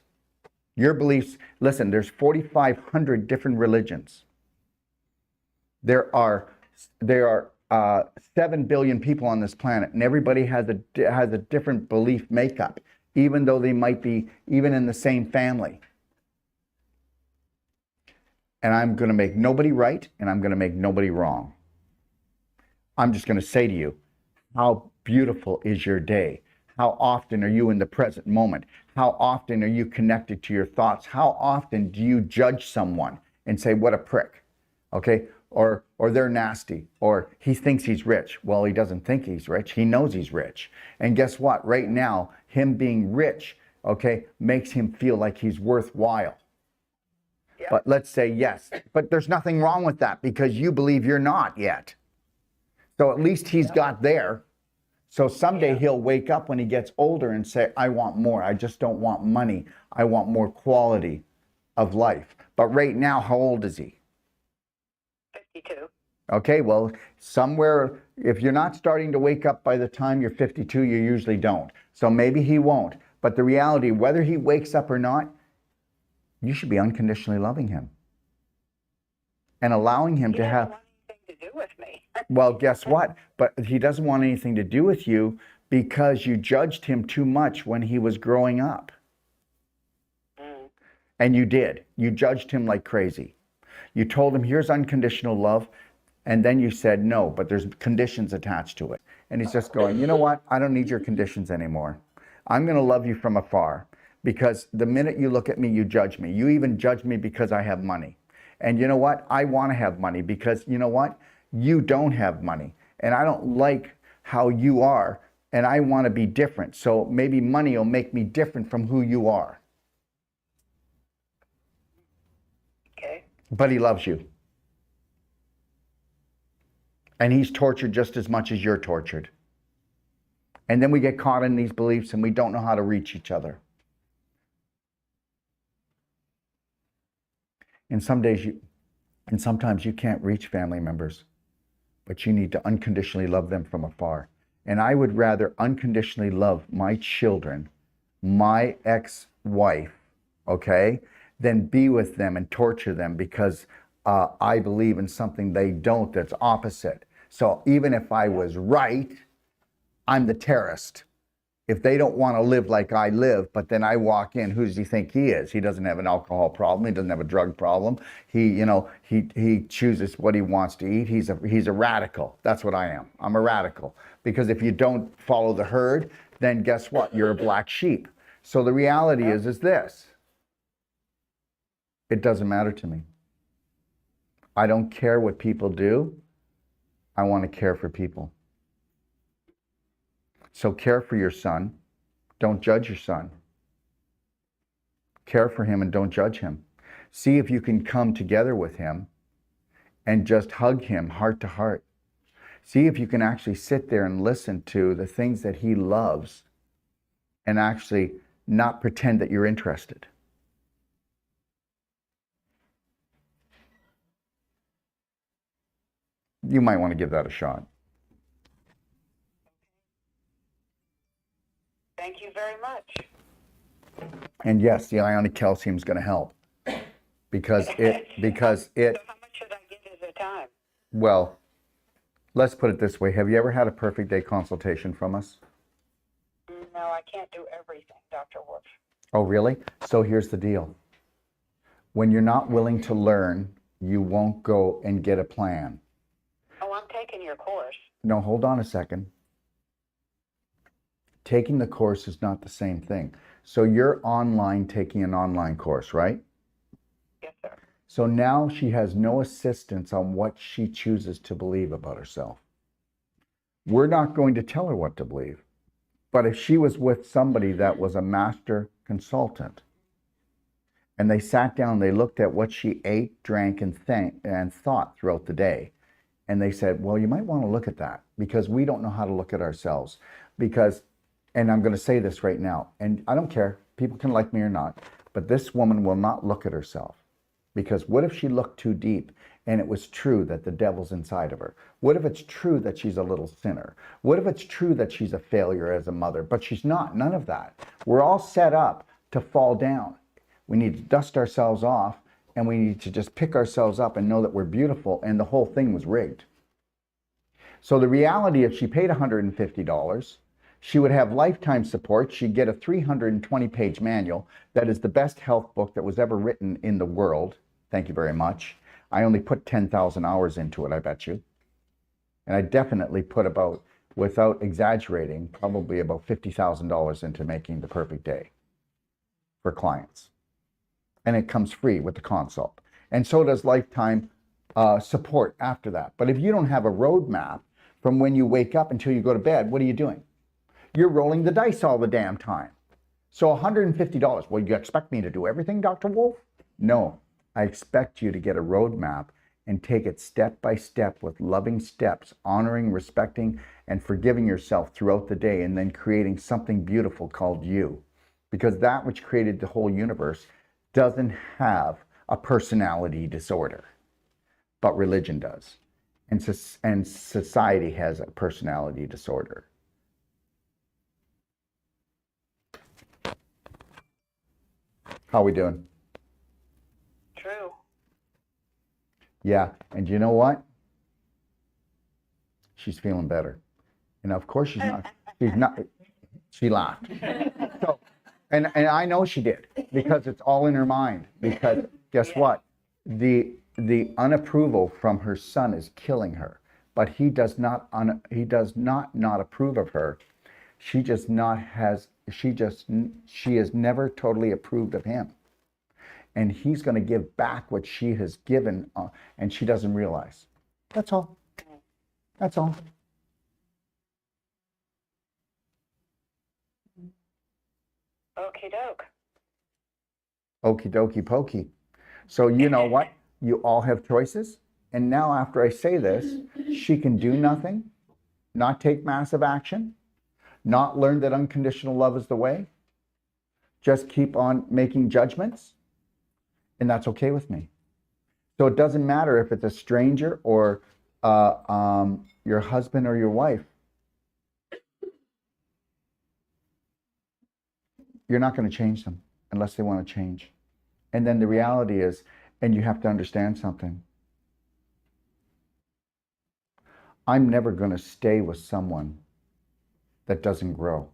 Your beliefs, listen, there's 4,500 different religions. There are 7 billion people on this planet, and everybody has a different belief makeup, even though they might be even in the same family. And I'm going to make nobody right, and I'm going to make nobody wrong. I'm just going to say to you, how beautiful is your day? How often are you in the present moment? How often are you connected to your thoughts? How often do you judge someone and say, what a prick? Okay? Or they're nasty, or he thinks he's rich. Well, he doesn't think he's rich. He knows he's rich. And guess what? Right now, him being rich, okay, makes him feel like he's worthwhile. Yeah. But let's say yes. But there's nothing wrong with that, because you believe you're not yet. So at least he's got there. So someday he'll wake up when he gets older and say, I want more. I just don't want money. I want more quality of life. But right now, how old is he? 52. Okay, well, somewhere, if you're not starting to wake up by the time you're 52, you usually don't. So maybe he won't. But the reality, whether he wakes up or not, you should be unconditionally loving him and allowing him to have. He doesn't want anything to do with me. Well, guess what? But he doesn't want anything to do with you because you judged him too much when he was growing up. And you did. You judged him like crazy. You told him, here's unconditional love. And then you said, no, but there's conditions attached to it. And he's just going, you know what? I don't need your conditions anymore. I'm going to love you from afar because the minute you look at me, you judge me. You even judge me because I have money. And you know what? I want to have money because you know what? You don't have money. And I don't like how you are. And I want to be different. So maybe money will make me different from who you are. Okay. But he loves you. And he's tortured just as much as you're tortured. And then we get caught in these beliefs and we don't know how to reach each other. And sometimes you can't reach family members, but you need to unconditionally love them from afar. And I would rather unconditionally love my children, my ex-wife, okay, than be with them and torture them because I believe in something they don't that's opposite. So even if I was right, I'm the terrorist. If they don't want to live like I live, but then I walk in, who does he think he is? He doesn't have an alcohol problem. He doesn't have a drug problem. He chooses what he wants to eat. He's a radical. That's what I am. I'm a radical. Because if you don't follow the herd, then guess what? You're a black sheep. So the reality is this. It doesn't matter to me. I don't care what people do. I want to care for people. So care for your son. Don't judge your son. Care for him and don't judge him. See if you can come together with him and just hug him heart to heart. See if you can actually sit there and listen to the things that he loves and actually not pretend that you're interested. You might want to give that a shot. Thank you very much. And yes, the ionic calcium is going to help because it. So how much should I get at a time? Well, let's put it this way. Have you ever had a perfect day consultation from us? No, I can't do everything, Dr. Wolf. Oh, really? So here's the deal. When you're not willing to learn, you won't go and get a plan. Oh, I'm taking your course. No, hold on a second. Taking the course is not the same thing. So you're online taking an online course, right? Yes, sir. So now she has no assistance on what she chooses to believe about herself. We're not going to tell her what to believe. But if she was with somebody that was a master consultant, and they sat down, they looked at what she ate, drank, and thought throughout the day, and they said, well, you might want to look at that because we don't know how to look at ourselves. And I'm going to say this right now, and I don't care, people can like me or not, but this woman will not look at herself. Because what if she looked too deep and it was true that the devil's inside of her? What if it's true that she's a little sinner? What if it's true that she's a failure as a mother? But she's not, none of that. We're all set up to fall down. We need to dust ourselves off and we need to just pick ourselves up and know that we're beautiful and the whole thing was rigged. So the reality, if she paid $150, she would have lifetime support. She'd get a 320-page manual that is the best health book that was ever written in the world. Thank you very much. I only put 10,000 hours into it, I bet you. And I definitely put about, without exaggerating, probably about $50,000 into making the perfect day for clients. And it comes free with the consult. And so does lifetime support after that. But if you don't have a roadmap from when you wake up until you go to bed, what are you doing? You're rolling the dice all the damn time. So $150. Well, you expect me to do everything, Dr. Wolf? No, I expect you to get a roadmap and take it step by step with loving steps, honoring, respecting, and forgiving yourself throughout the day, and then creating something beautiful called you. Because that which created the whole universe doesn't have a personality disorder, but religion does. And society has a personality disorder. How are we doing? True. Yeah, and you know what? She's feeling better. And of course she's not, she laughed. So, and I know she did, because it's all in her mind. Because guess what? The unapproval from her son is killing her. But he does not approve of her. She has never totally approved of him. And he's going to give back what she has given, and she doesn't realize. That's all. That's all. Okie doke. Okie dokie pokey. So you know what? You all have choices. And now after I say this, she can do nothing, not take massive action, not learn that unconditional love is the way, just keep on making judgments, and that's okay with me. So it doesn't matter if it's a stranger or your husband or your wife. You're not going to change them unless they want to change. And then the reality is, and you have to understand something. I'm never going to stay with someone that doesn't grow.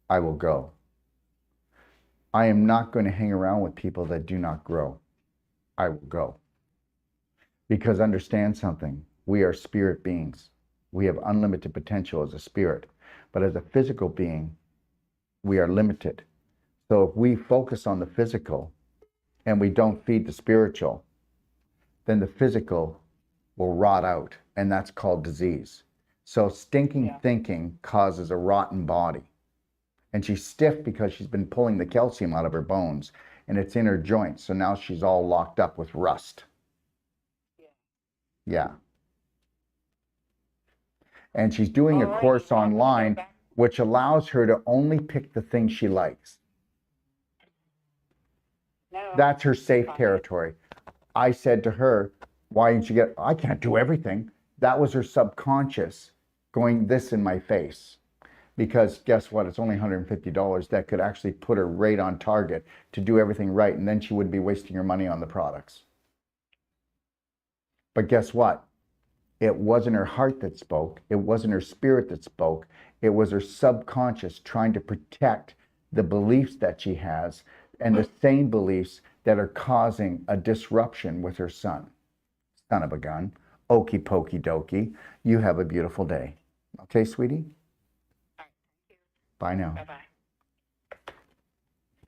I will go. I am not going to hang around with people that do not grow. I will go. Because understand something, we are spirit beings. We have unlimited potential as a spirit. But as a physical being, we are limited. So if we focus on the physical and we don't feed the spiritual, then the physical will rot out, and that's called disease. So stinking thinking causes a rotten body. And she's stiff because she's been pulling the calcium out of her bones, and it's in her joints. So now she's all locked up with rust. Yeah. And she's doing a course online which allows her to only pick the things she likes. No. That's her safe territory. I said to her, why didn't you get, I can't do everything. That was her subconscious going this in my face. Because guess what? It's only $150 that could actually put her right on target to do everything right. And then she wouldn't be wasting her money on the products. But guess what? It wasn't her heart that spoke. It wasn't her spirit that spoke. It was her subconscious trying to protect the beliefs that she has, and the same beliefs that are causing a disruption with her son. Son of a gun. Okey pokey dokey. You have a beautiful day. Okay, sweetie? Bye now.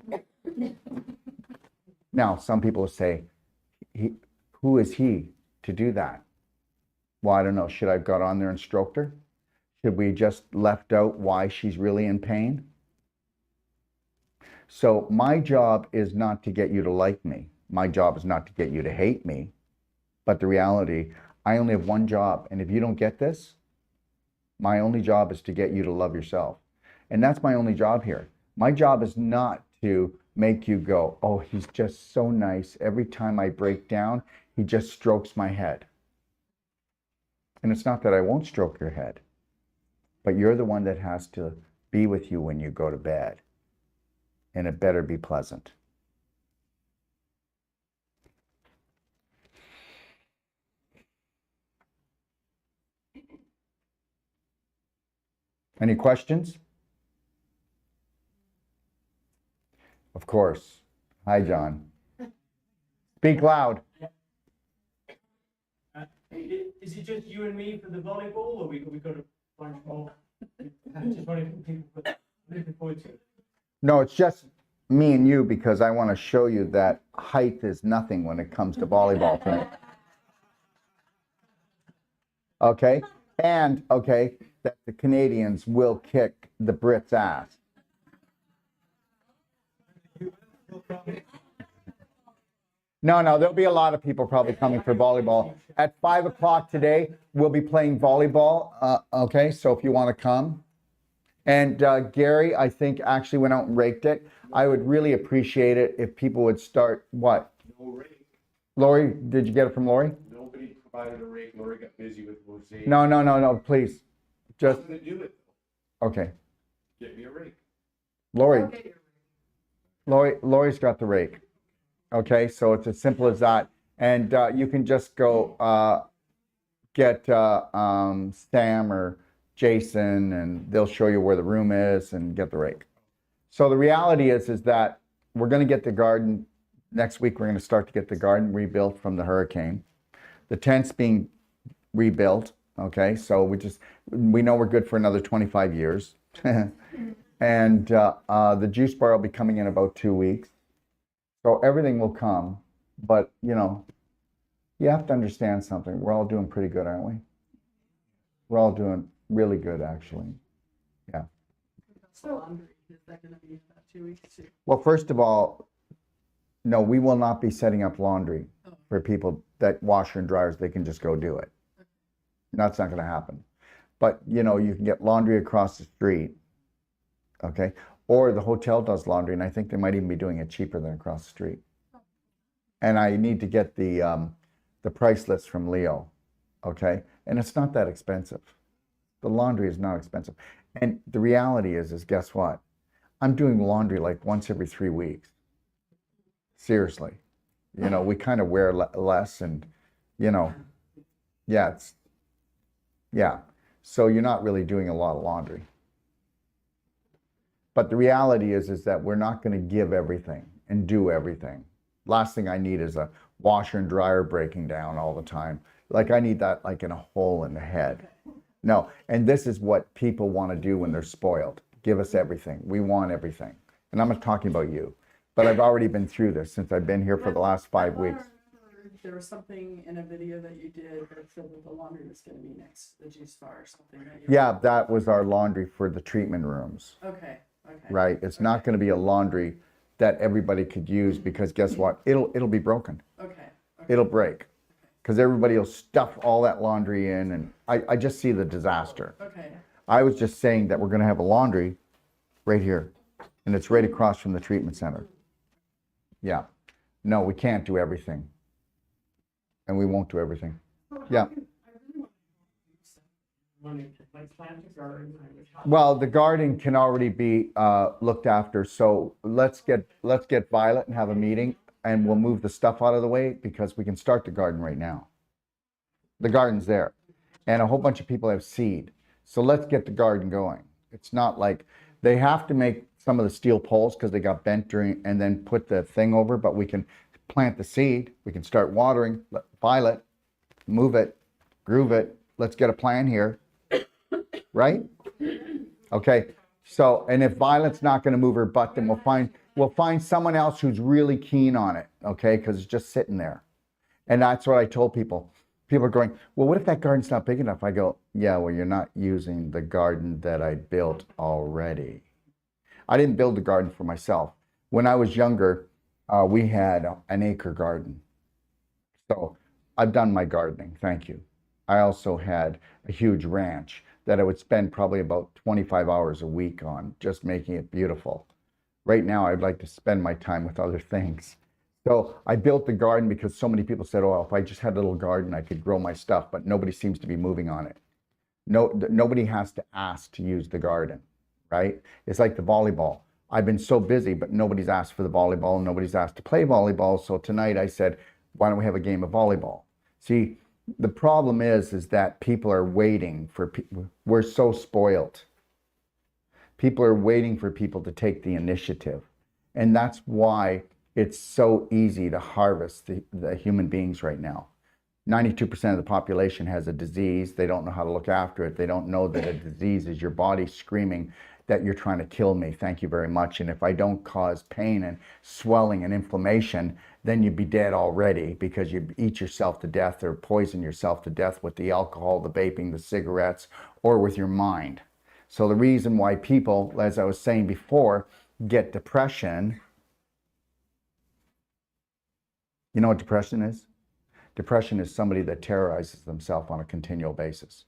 Bye-bye. Now, some people say, who is he to do that? Well, I don't know. Should I have got on there and stroked her? Should we just left out why she's really in pain? So my job is not to get you to like me. My job is not to get you to hate me. But the reality, I only have one job. And if you don't get this, my only job is to get you to love yourself. And that's my only job here. My job is not to make you go, oh, he's just so nice. Every time I break down, he just strokes my head. And it's not that I won't stroke your head, but you're the one that has to be with you when you go to bed. And it better be pleasant. Any questions? Of course. Hi, John. Speak loud. Is it just you and me for the volleyball, or we got a bunch more? Just wondering if people looking forward to it. No, it's just me and you, because I want to show you that height is nothing when it comes to volleyball tonight. Okay? And, okay, that the Canadians will kick the Brits' ass. No, there'll be a lot of people probably coming for volleyball. At 5 o'clock today, we'll be playing volleyball. Okay, so if you want to come. And Gary, I think, actually went out and raked it. I would really appreciate it if people would start, what? No rake. Lori, did you get it from Lori? Nobody provided a rake. Lori got busy with Jose. No, please. Just, I'm gonna do it. okay. Get me a rake. Lori's got the rake. Okay, so it's as simple as that. And you can just go get Sam or Jason, and they'll show you where the room is and get the rake. So the reality is that we're going to get the garden next week. We're going to start to get the garden rebuilt from the hurricane. The tent's being rebuilt. Okay, so we know we're good for another 25 years. And the juice bar will be coming in about 2 weeks. So everything will come, but you have to understand something. We're all doing pretty good, aren't we? We're all doing really good, actually. Yeah. So laundry, is that going to be about 2 weeks too? Well, first of all, no, we will not be setting up laundry for people that washer and dryers. They can just go do it. That's not going to happen. But, you can get laundry across the street, okay? Or the hotel does laundry, and I think they might even be doing it cheaper than across the street. And I need to get the price list from Leo, okay? And it's not that expensive. The laundry is not expensive. And the reality is guess what? I'm doing laundry like once every 3 weeks. Seriously. We kind of wear less and, yeah, so you're not really doing a lot of laundry. But the reality is that we're not going to give everything and do everything. Last thing I need is a washer and dryer breaking down all the time. Like I need that like in a hole in the head. No, and this is what people want to do when they're spoiled. Give us everything. We want everything. And I'm not talking about you, but I've already been through this since I've been here for the last 5 weeks. There was something in a video that you did that said that the laundry was going to be next to the juice bar or something. Yeah, that was our laundry for the treatment rooms. Okay. Right. It's not going to be a laundry that everybody could use because guess what? It'll be broken. Okay. It'll break because everybody will stuff all that laundry in, and I just see the disaster. Okay. I was just saying that we're going to have a laundry right here, and it's right across from the treatment center. Yeah. No, we can't do everything, and we won't do everything. Yeah. Well, the garden can already be looked after, so let's get Violet and have a meeting, and we'll move the stuff out of the way because we can start the garden right now. The garden's there, and a whole bunch of people have seed, so let's get the garden going. It's not like they have to make some of the steel poles because they got bent during, and then put the thing over, but we can plant the seed. We can start watering. Violet, move it, groove it. Let's get a plan here. Right? Okay. So, and if Violet's not going to move her butt, then we'll find someone else who's really keen on it. Okay, because it's just sitting there. And that's what I told people. People are going, well, what if that garden's not big enough? I go, yeah, well, you're not using the garden that I built already. I didn't build the garden for myself. When I was younger, we had an acre garden. So I've done my gardening. Thank you. I also had a huge ranch that I would spend probably about 25 hours a week on, just making it beautiful. Right now, I'd like to spend my time with other things. So I built the garden because so many people said, oh, if I just had a little garden, I could grow my stuff, but nobody seems to be moving on it. Nobody has to ask to use the garden, right? It's like the volleyball. I've been so busy, but nobody's asked for the volleyball, and nobody's asked to play volleyball. So tonight I said, why don't we have a game of volleyball? See, the problem is that people are waiting for people. We're so spoiled. People are waiting for people to take the initiative. And that's why it's so easy to harvest the human beings right now. 92% of the population has a disease. They don't know how to look after it. They don't know that a disease is your body screaming that you're trying to kill me. Thank you very much. And if I don't cause pain and swelling and inflammation, then you'd be dead already because you eat yourself to death or poison yourself to death with the alcohol, the vaping, the cigarettes, or with your mind. So the reason why people, as I was saying before, get depression You know what depression is? Depression is somebody that terrorizes themselves on a continual basis.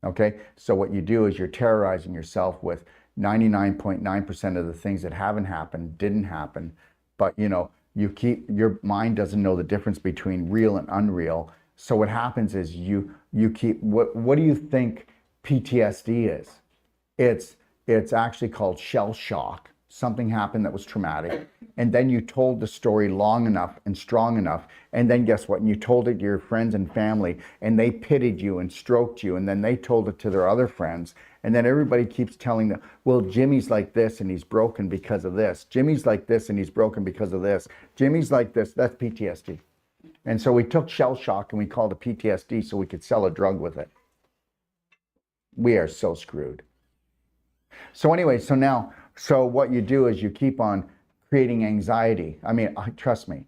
Okay? So what you do is you're terrorizing yourself with 99.9% of the things that haven't happened, didn't happen, but your mind doesn't know the difference between real and unreal. So what happens is you keep, what do you think PTSD is? It's actually called shell shock. Something happened that was traumatic, and then you told the story long enough and strong enough, and then guess what? And you told it to your friends and family, and they pitied you and stroked you, and then they told it to their other friends, and then everybody keeps telling them, well, Jimmy's like this and he's broken because of this. Jimmy's like this and he's broken because of this. Jimmy's like this. That's PTSD. And so we took shell shock and we called it PTSD so we could sell a drug with it. We are so screwed. So anyway, so what you do is you keep on creating anxiety. I mean, trust me,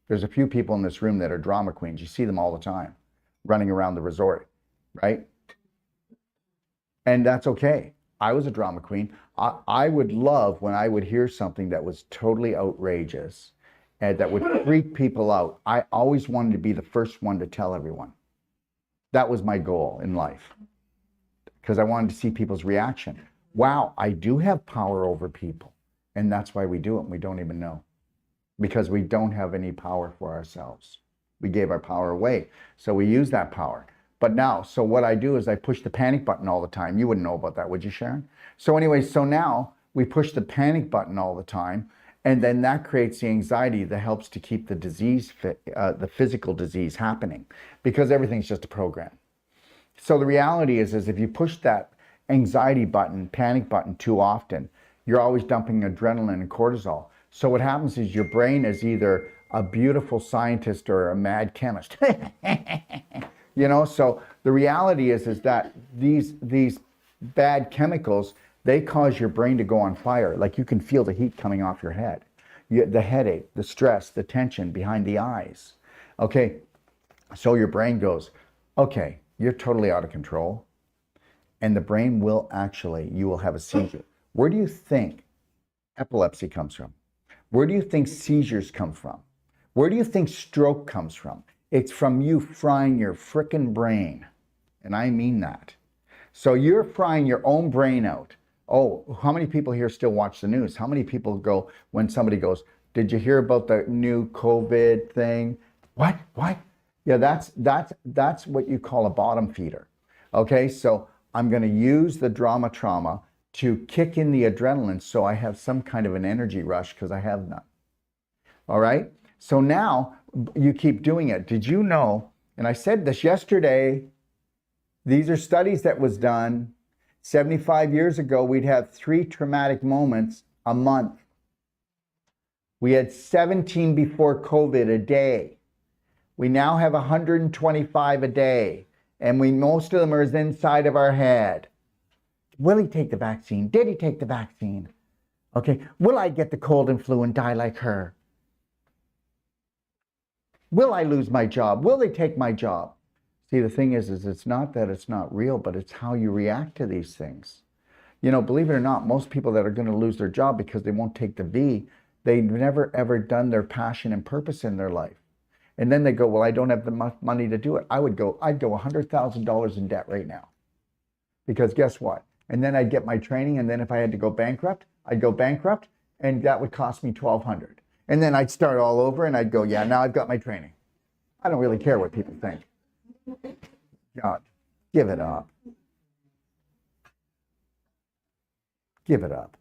there's a few people in this room that are drama queens. You see them all the time running around the resort, right? And that's okay. I was a drama queen. I would love when I would hear something that was totally outrageous and that would freak people out. I always wanted to be the first one to tell everyone. That was my goal in life because I wanted to see people's reaction. Wow, I do have power over people. And that's why we do it. And we don't even know because we don't have any power for ourselves. We gave our power away. So we use that power. But now, so what I do is I push the panic button all the time. You wouldn't know about that, would you, Sharon? So anyway, so now we push the panic button all the time. And then that creates the anxiety that helps to keep the disease, the physical disease happening because everything's just a program. So the reality is if you push that anxiety button, panic button too often, you're always dumping adrenaline and cortisol. So what happens is your brain is either a beautiful scientist or a mad chemist. So the reality is that these bad chemicals, they cause your brain to go on fire. Like you can feel the heat coming off your head. The headache, the stress, the tension behind the eyes. Okay, so your brain goes, okay, you're totally out of control. And the brain will you will have a seizure. Where do you think epilepsy comes from? Where do you think seizures come from? Where do you think stroke comes from? It's from you frying your frickin' brain. And I mean that. So you're frying your own brain out. Oh, how many people here still watch the news? How many people go when somebody goes, did you hear about the new COVID thing? What? Yeah, that's what you call a bottom feeder. Okay, so I'm going to use the trauma to kick in the adrenaline so I have some kind of an energy rush because I have none. All right? So now you keep doing it. Did you know, and I said this yesterday, these are studies that was done 75 years ago, we'd have 3 traumatic moments a month. We had 17 before COVID a day. We now have 125 a day. And most of them are inside of our head. Will he take the vaccine? Did he take the vaccine? Okay, will I get the cold and flu and die like her? Will I lose my job? Will they take my job? See, the thing is it's not that it's not real, but it's how you react to these things. Believe it or not, most people that are going to lose their job because they won't take the V, they've never ever done their passion and purpose in their life. And then they go, well, I don't have the money to do it. I'd go $100,000 in debt right now. Because guess what? And then I'd get my training, and then if I had to go bankrupt, I'd go bankrupt, and that would cost me $1,200. And then I'd start all over, and I'd go, yeah, now I've got my training. I don't really care what people think. God, give it up. Give it up.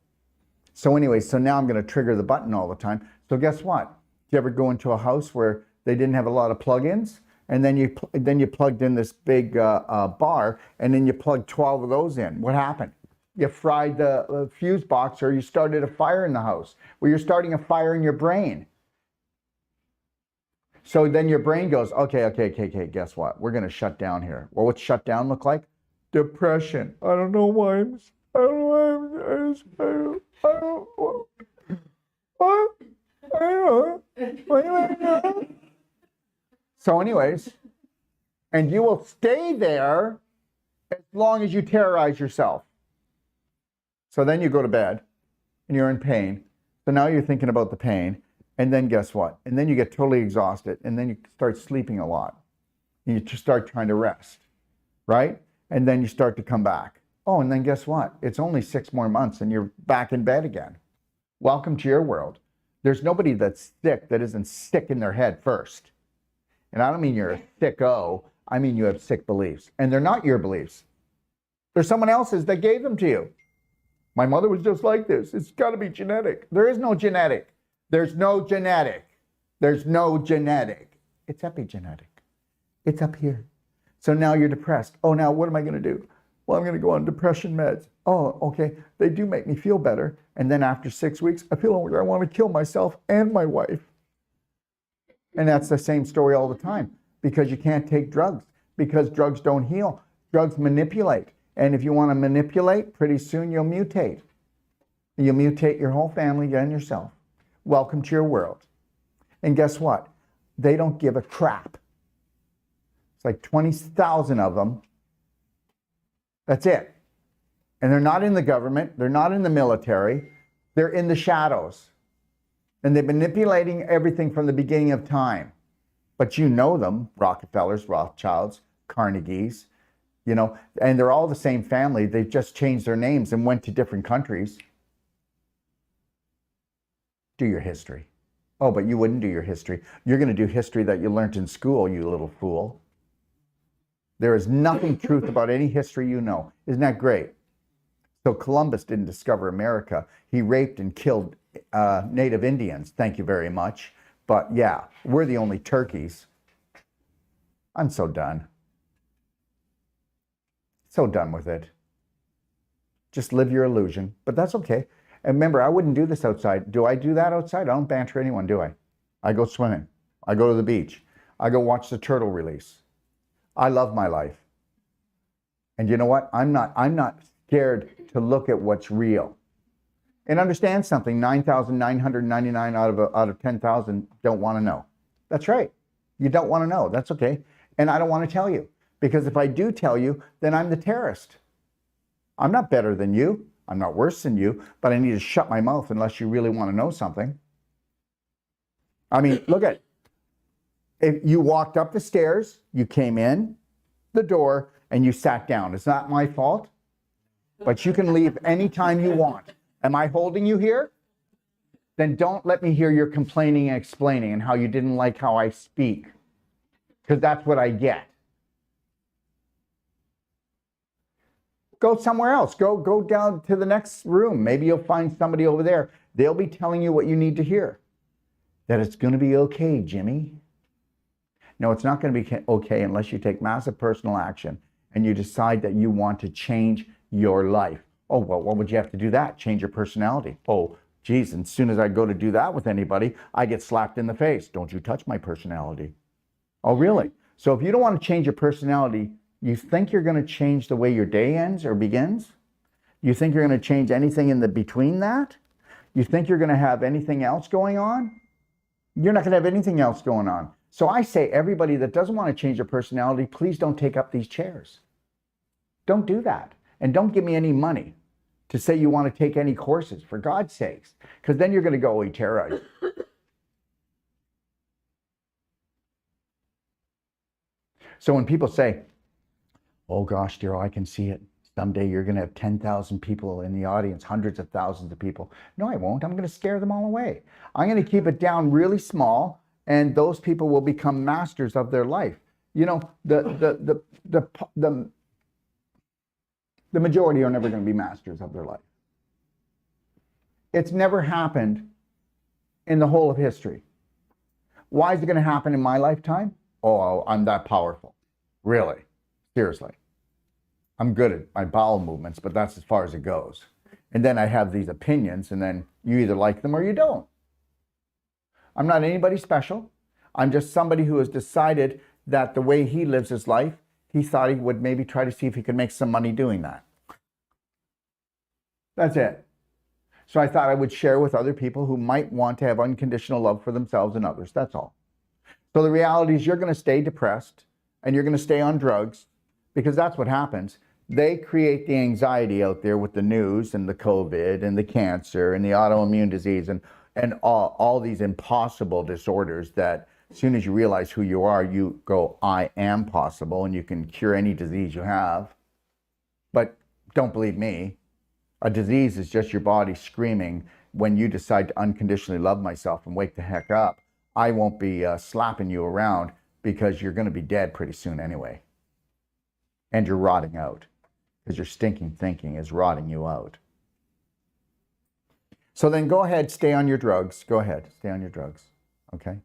So anyway, so now I'm going to trigger the button all the time. So guess what? Do you ever go into a house where they didn't have a lot of plug-ins, and then you plugged in this big bar, and then you plugged 12 of those in? What happened? You fried the fuse box, or you started a fire in the house. Well, you're starting a fire in your brain. So then your brain goes, okay, guess what? We're going to shut down here. Well, what's shut down look like? Depression. I don't know why I'm So anyways, and you will stay there as long as you terrorize yourself. So then you go to bed and you're in pain. So now you're thinking about the pain. And then guess what? And then you get totally exhausted, and then you start sleeping a lot. And you just start trying to rest, right? And then you start to come back. Oh, and then guess what? It's only 6 more months and you're back in bed again. Welcome to your world. There's nobody that's sick that isn't sick in their head first. And I don't mean you're a sicko. I mean you have sick beliefs. And they're not your beliefs. They're someone else's that gave them to you. My mother was just like this. It's got to be genetic. There is no genetic. There's no genetic. There's no genetic. It's epigenetic. It's up here. So now you're depressed. Oh, now what am I going to do? Well, I'm going to go on depression meds. Oh, okay. They do make me feel better. And then after 6 weeks, I feel like I want to kill myself and my wife. And that's the same story all the time, because you can't take drugs, because drugs don't heal. Drugs manipulate. And if you want to manipulate, pretty soon you'll mutate. You'll mutate your whole family and yourself. Welcome to your world. And guess what? They don't give a crap. It's like 20,000 of them. That's it. And they're not in the government. They're not in the military. They're in the shadows. And they're manipulating everything from the beginning of time. But you know them, Rockefellers, Rothschilds, Carnegies, you know, and they're all the same family. They've just changed their names and went to different countries. Do your history. Oh, but you wouldn't do your history. You're going to do history that you learned in school, you little fool. There is nothing truth about any history you know. Isn't that great? So Columbus didn't discover America. He raped and killed Native Indians. Thank you very much. But yeah, we're the only turkeys. I'm so done. So done with it. Just live your illusion. But that's okay. And remember, I wouldn't do this outside. Do I do that outside? I don't banter anyone, do I? I go swimming. I go to the beach. I go watch the turtle release. I love my life. And you know what? I'm not scared to look at what's real. And understand something, 9,999 out of 10,000 don't want to know. That's right. You don't want to know. That's okay. And I don't want to tell you. Because if I do tell you, then I'm the terrorist. I'm not better than you. I'm not worse than you. But I need to shut my mouth unless you really want to know something. I mean, look at, if you walked up the stairs, you came in the door, and you sat down. It's not my fault. But you can leave anytime you want. Am I holding you here? Then don't let me hear your complaining and explaining and how you didn't like how I speak. Because that's what I get. Go somewhere else. Go down to the next room. Maybe you'll find somebody over there. They'll be telling you what you need to hear. That it's going to be okay, Jimmy. No, it's not going to be okay unless you take massive personal action and you decide that you want to change your life. Oh, well, what would you have to do that? Change your personality. Oh, geez, and as soon as I go to do that with anybody, I get slapped in the face. Don't you touch my personality. Oh, really? So if you don't want to change your personality, you think you're going to change the way your day ends or begins? You think you're going to change anything in the between that? You think you're going to have anything else going on? You're not going to have anything else going on. So I say, everybody that doesn't want to change their personality, please don't take up these chairs. Don't do that. And don't give me any money to say you want to take any courses, for God's sakes. Because then you're going to go, oh, Tara. So when people say, oh gosh, Daryl, I can see it. Someday you're going to have 10,000 people in the audience, hundreds of thousands of people. No, I won't. I'm going to scare them all away. I'm going to keep it down really small. And those people will become masters of their life. You know, the majority are never going to be masters of their life. It's never happened in the whole of history. Why is it going to happen in my lifetime? Oh, I'm that powerful. Really? Seriously. I'm good at my bowel movements, but that's as far as it goes. And then I have these opinions, and then you either like them or you don't. I'm not anybody special. I'm just somebody who has decided that the way he lives his life, he thought he would maybe try to see if he could make some money doing that. That's it. So I thought I would share with other people who might want to have unconditional love for themselves and others. That's all. So the reality is you're going to stay depressed and you're going to stay on drugs because that's what happens. They create the anxiety out there with the news and the COVID and the cancer and the autoimmune disease and and all these impossible disorders that as soon as you realize who you are, you go, I am possible, and you can cure any disease you have. But don't believe me. A disease is just your body screaming when you decide to unconditionally love myself and wake the heck up. I won't be slapping you around because you're going to be dead pretty soon anyway. And you're rotting out because your stinking thinking is rotting you out. So then go ahead, stay on your drugs. Go ahead, stay on your drugs. Okay?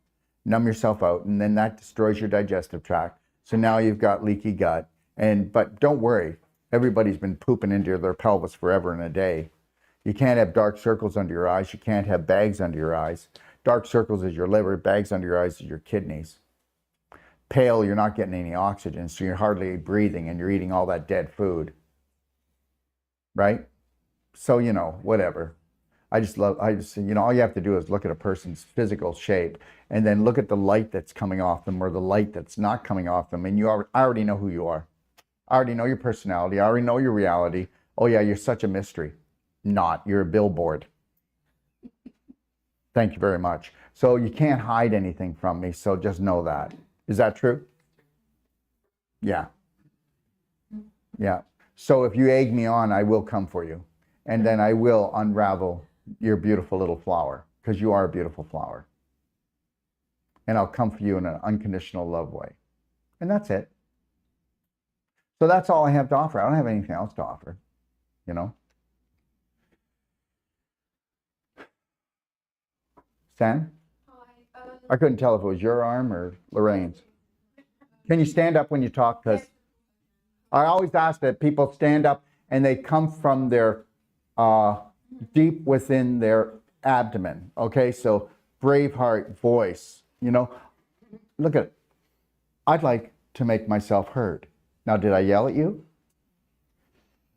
Numb yourself out, and then that destroys your digestive tract. So now you've got leaky gut. But don't worry, everybody's been pooping into their pelvis forever and a day. You can't have dark circles under your eyes. You can't have bags under your eyes. Dark circles is your liver. Bags under your eyes is your kidneys. Pale, you're not getting any oxygen, so you're hardly breathing, and you're eating all that dead food. Right? So, whatever. all you have to do is look at a person's physical shape and then look at the light that's coming off them or the light that's not coming off them. And I already know who you are. I already know your personality. I already know your reality. Oh yeah, you're such a mystery. Not, you're a billboard. Thank you very much. So you can't hide anything from me. So just know that. Is that true? Yeah. Yeah. So if you egg me on, I will come for you. And then I will unravel your beautiful little flower, because you are a beautiful flower. And I'll come for you in an unconditional love way. And that's it. So that's all I have to offer. I don't have anything else to offer, Sam? Hi. I couldn't tell if it was your arm or Lorraine's. Can you stand up when you talk? Because I always ask that people stand up and they come from their deep within their abdomen. Okay, so Braveheart voice, look at it. I'd like to make myself heard. Now, did I yell at you?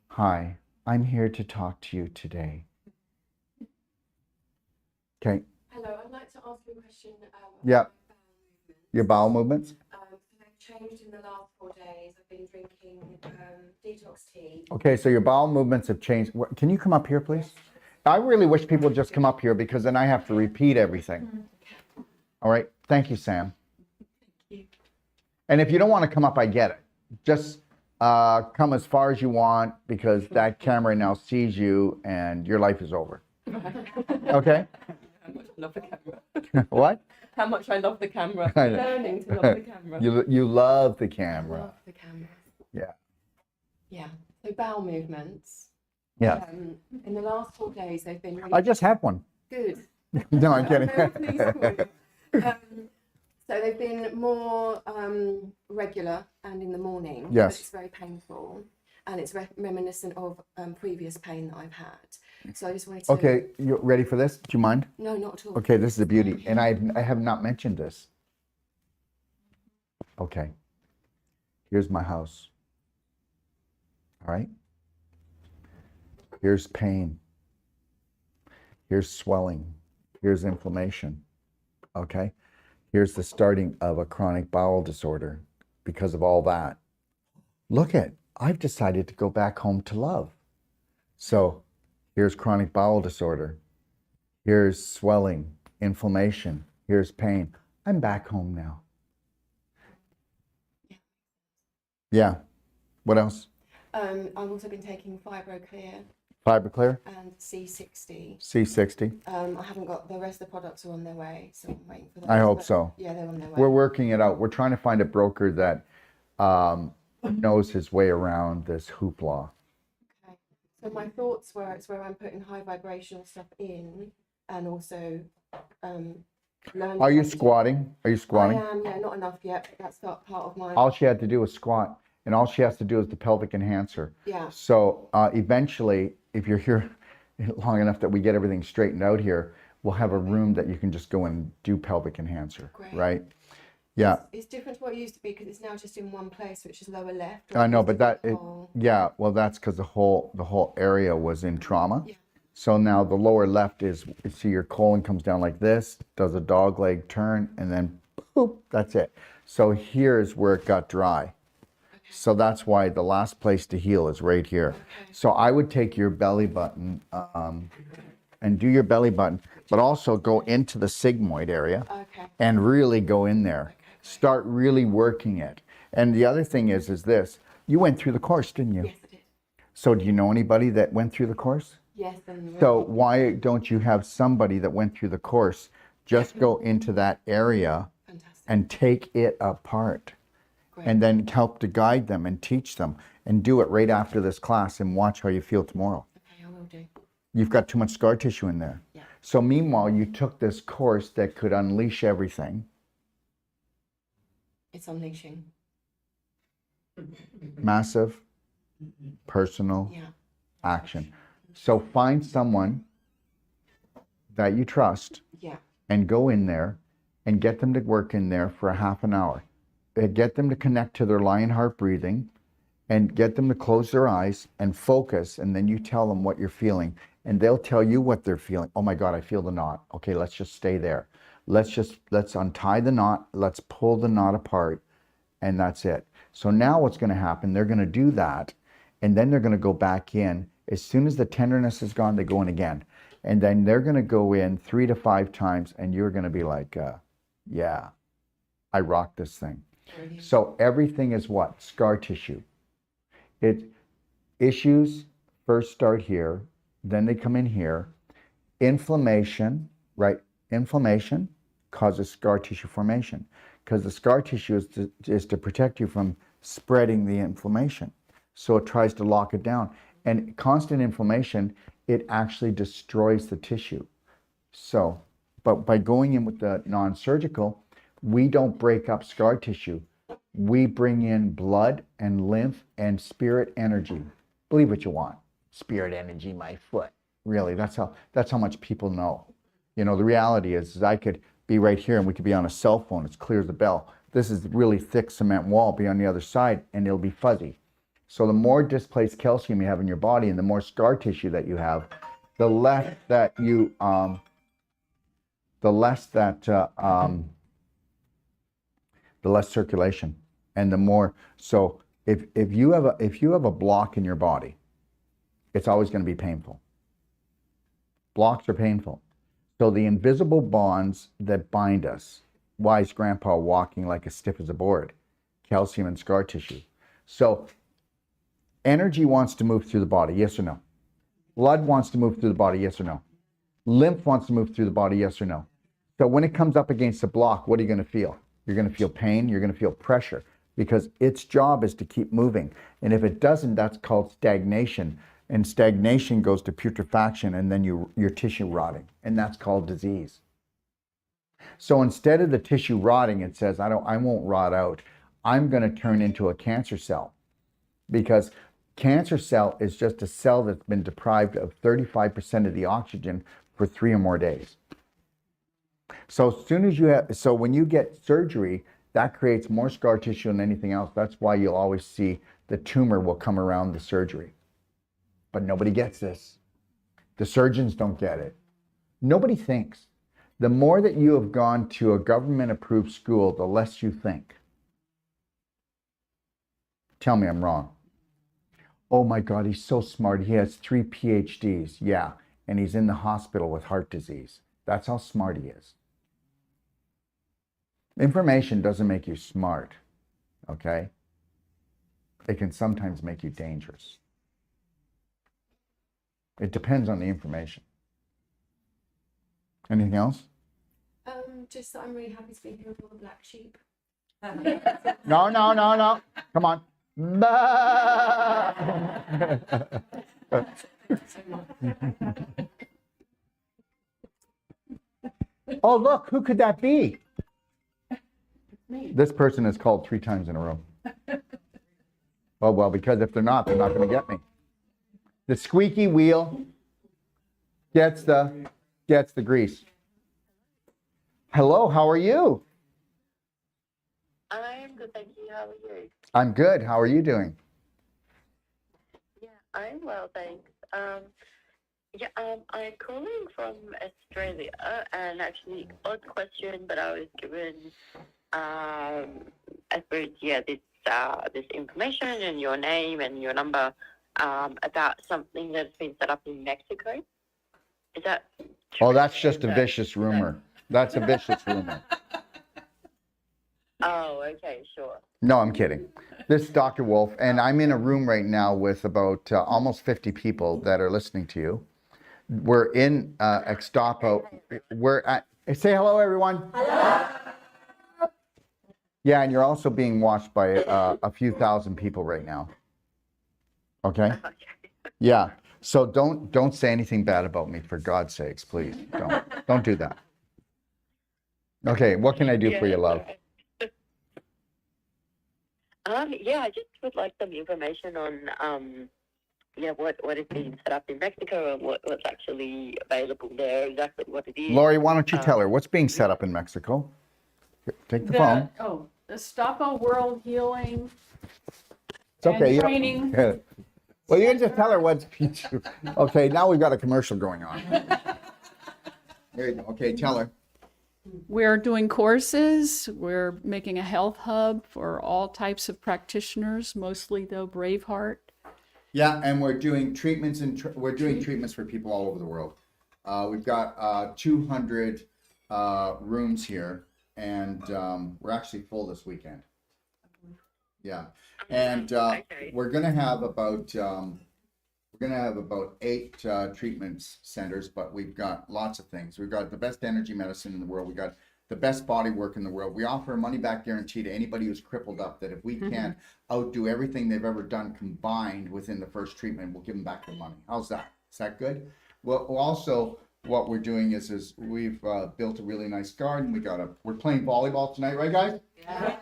Hi, I'm here to talk to you today. Okay. Hello, I'd like to ask you a question. Yeah. About Your bowel movements? They've changed in the last 4 days. I've been drinking detox tea. Okay, so your bowel movements have changed. Can you come up here, please? I really wish people would just come up here because then I have to repeat everything. All right. Thank you, Sam. Thank you. And if you don't want to come up, I get it. Just come as far as you want because that camera now sees you and your life is over. Okay? How much I love the camera. What? How much I love the camera. I know. Learning to love the camera. You love the I camera. love the camera. Yeah. Yeah. So bowel movements. Yeah. In the last 4 days, they've been really I just had one. good. No, I'm kidding. I'm very pleased for you. So they've been more regular and in the morning. Yes. But it's very painful. And it's reminiscent of previous pain that I've had. So I just wanted to... Okay, you ready for this? Do you mind? No, not at all. Okay, this is the beauty. And I have not mentioned this. Okay. Here's my house. All right? Here's pain. Here's swelling. Here's inflammation. Okay? Here's the starting of a chronic bowel disorder because of all that. Look at, I've decided to go back home to love. So here's chronic bowel disorder. Here's swelling, inflammation. Here's pain. I'm back home now. Yeah. What else? I've also been taking FibroClear FiberClear, and C60. C60. I haven't got the rest of the products are on their way, so I'm waiting for them. I hope so. Yeah, they're on their way. We're working it out. We're trying to find a broker that knows his way around this hoopla. Okay. So my thoughts were it's where I'm putting high vibrational stuff in, and also learning. Are you squatting? Are you squatting? I am. Yeah, not enough yet. But that's not part of my. All she had to do was squat, and all she has to do is the pelvic enhancer. Yeah. So eventually, if you're here long enough that we get everything straightened out here, we'll have a room that you can just go and do pelvic enhancer. Great. Right? Yeah. It's different to what it used to be because it's now just in one place, which is lower left. I know, but Oh. yeah. Well, that's because the whole area was in trauma. Yeah. So now the lower left is, see, your colon comes down like this, does a dog leg turn, and then boop, that's it. So here's where it got dry. So that's why the last place to heal is right here. Okay. So I would take your belly button and do your belly button, but also go into the sigmoid area Okay. and really go in there. Start really working it. And the other thing is this, you went through the course, didn't you? Yes, I did. So do you know anybody that went through the course? Yes, and So why don't you have somebody that went through the course just go into that area fantastic. and take it apart? Great. And then help to guide them and teach them and do it right after this class and watch how you feel tomorrow. Okay, I will do. You've got too much scar tissue in there. Yeah. So meanwhile, you took this course that could unleash everything. It's unleashing. Massive, personal Yeah. action. So find someone that you trust Yeah. and go in there and get them to work in there for a half an hour. Get them to connect to their lion heart breathing and get them to close their eyes and focus, and then you tell them what you're feeling and they'll tell you what they're feeling. Oh my God, I feel the knot. Okay, let's just stay there. Let's untie the knot, let's pull the knot apart, and that's it. So now what's going to happen, they're going to do that, and then they're going to go back in. As soon as the tenderness is gone, they go in again. And then they're going to go in 3 to 5 times, and you're going to be like, yeah, I rock this thing. Brilliant. So everything is what? Scar tissue. Issues first start here, then they come in here. Inflammation, right? Inflammation causes scar tissue formation because the scar tissue is to protect you from spreading the inflammation. So it tries to lock it down. And constant inflammation, it actually destroys the tissue. So, but by going in with the non-surgical, we don't break up scar tissue. We bring in blood and lymph and spirit energy. Believe what you want. Spirit energy, my foot. Really, that's how much people know. You know, the reality is I could be right here and we could be on a cell phone. It's clear as a bell. This is really thick cement wall. Be on the other side and it'll be fuzzy. So the more displaced calcium you have in your body and the more scar tissue that you have, the less that you the less circulation and the more. So if you have a block in your body, it's always going to be painful. Blocks are painful. So the invisible bonds that bind us, why is grandpa walking like as stiff as a board? Calcium and scar tissue. So energy wants to move through the body, yes or no? Blood wants to move through the body, yes or no? Lymph wants to move through the body, yes or no? So when it comes up against a block, what are you going to feel? You're going to feel pain, you're going to feel pressure, because its job is to keep moving. And if it doesn't, that's called stagnation. And stagnation goes to putrefaction and then your tissue rotting. And that's called disease. So instead of the tissue rotting, it says, I won't rot out. I'm going to turn into a cancer cell. Because cancer cell is just a cell that's been deprived of 35% of the oxygen for 3 or more days. So as soon as when you get surgery, that creates more scar tissue than anything else. That's why you'll always see the tumor will come around the surgery. But nobody gets this. The surgeons don't get it. Nobody thinks. The more that you have gone to a government-approved school, the less you think. Tell me I'm wrong. Oh my God, he's so smart. He has 3 PhDs. Yeah, and he's in the hospital with heart disease. That's how smart he is. Information doesn't make you smart, okay? It can sometimes make you dangerous. It depends on the information. Anything else? Just that I'm really happy to be here with all the black sheep. No. Come on. Oh, look, who could that be? Me. This person is called 3 times in a row. Oh, well, because if they're not going to get me. The squeaky wheel gets the grease. Hello, how are you? I'm good, thank you. How are you? I'm good. How are you doing? Yeah, I'm well, thanks. I'm calling from Australia, and actually, odd question, but I was given, I suppose, this information and your name and your number about something that's been set up in Mexico. Is that? Oh, true? that's just Is a that- vicious is that- rumor. That's a vicious rumor. Oh, okay, sure. No, I'm kidding. This is Dr. Wolf, and I'm in a room right now with about almost 50 people that are listening to you. We're in Ixtapa. We're at, say hello, everyone. Hello. Yeah, and you're also being watched by a few thousand people right now. Okay? Okay. Yeah. So don't say anything bad about me, for God's sakes, please. Don't do that. Okay, what can I do for you, love? Yeah, I just would like some information on, what is being set up in Mexico and what's actually available there, exactly what it is. Lori, why don't you tell her what's being set up in Mexico? Here, take the phone. The Ixtapa World Healing It's okay. and You training. don't, well, you can just tell her what's. Okay, now we've got a commercial going on. There you go. Okay, tell her. We're doing courses. We're making a health hub for all types of practitioners, mostly though Braveheart. Yeah, and we're doing treatments we're doing treatments for people all over the world. We've got 200 rooms here, and we're actually full this weekend. Yeah, and we're gonna have about 8 treatment centers, but we've got lots of things. We've got the best energy medicine in the world. We got the best body work in the world. We offer a money back guarantee to anybody who's crippled up, that if we can't outdo everything they've ever done combined within the first treatment, we'll give them back their money. How's that? Is that good? Well, also what we're doing is we've built a really nice garden. We're playing volleyball tonight, right, guys? Yeah.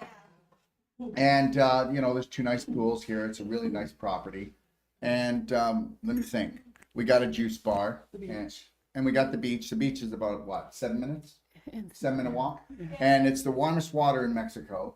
And there's 2 nice pools here. It's a really nice property. And let me think. We got a juice bar, and we got the beach. The beach is about what, 7 minutes? 7-minute walk, and it's the warmest water in Mexico.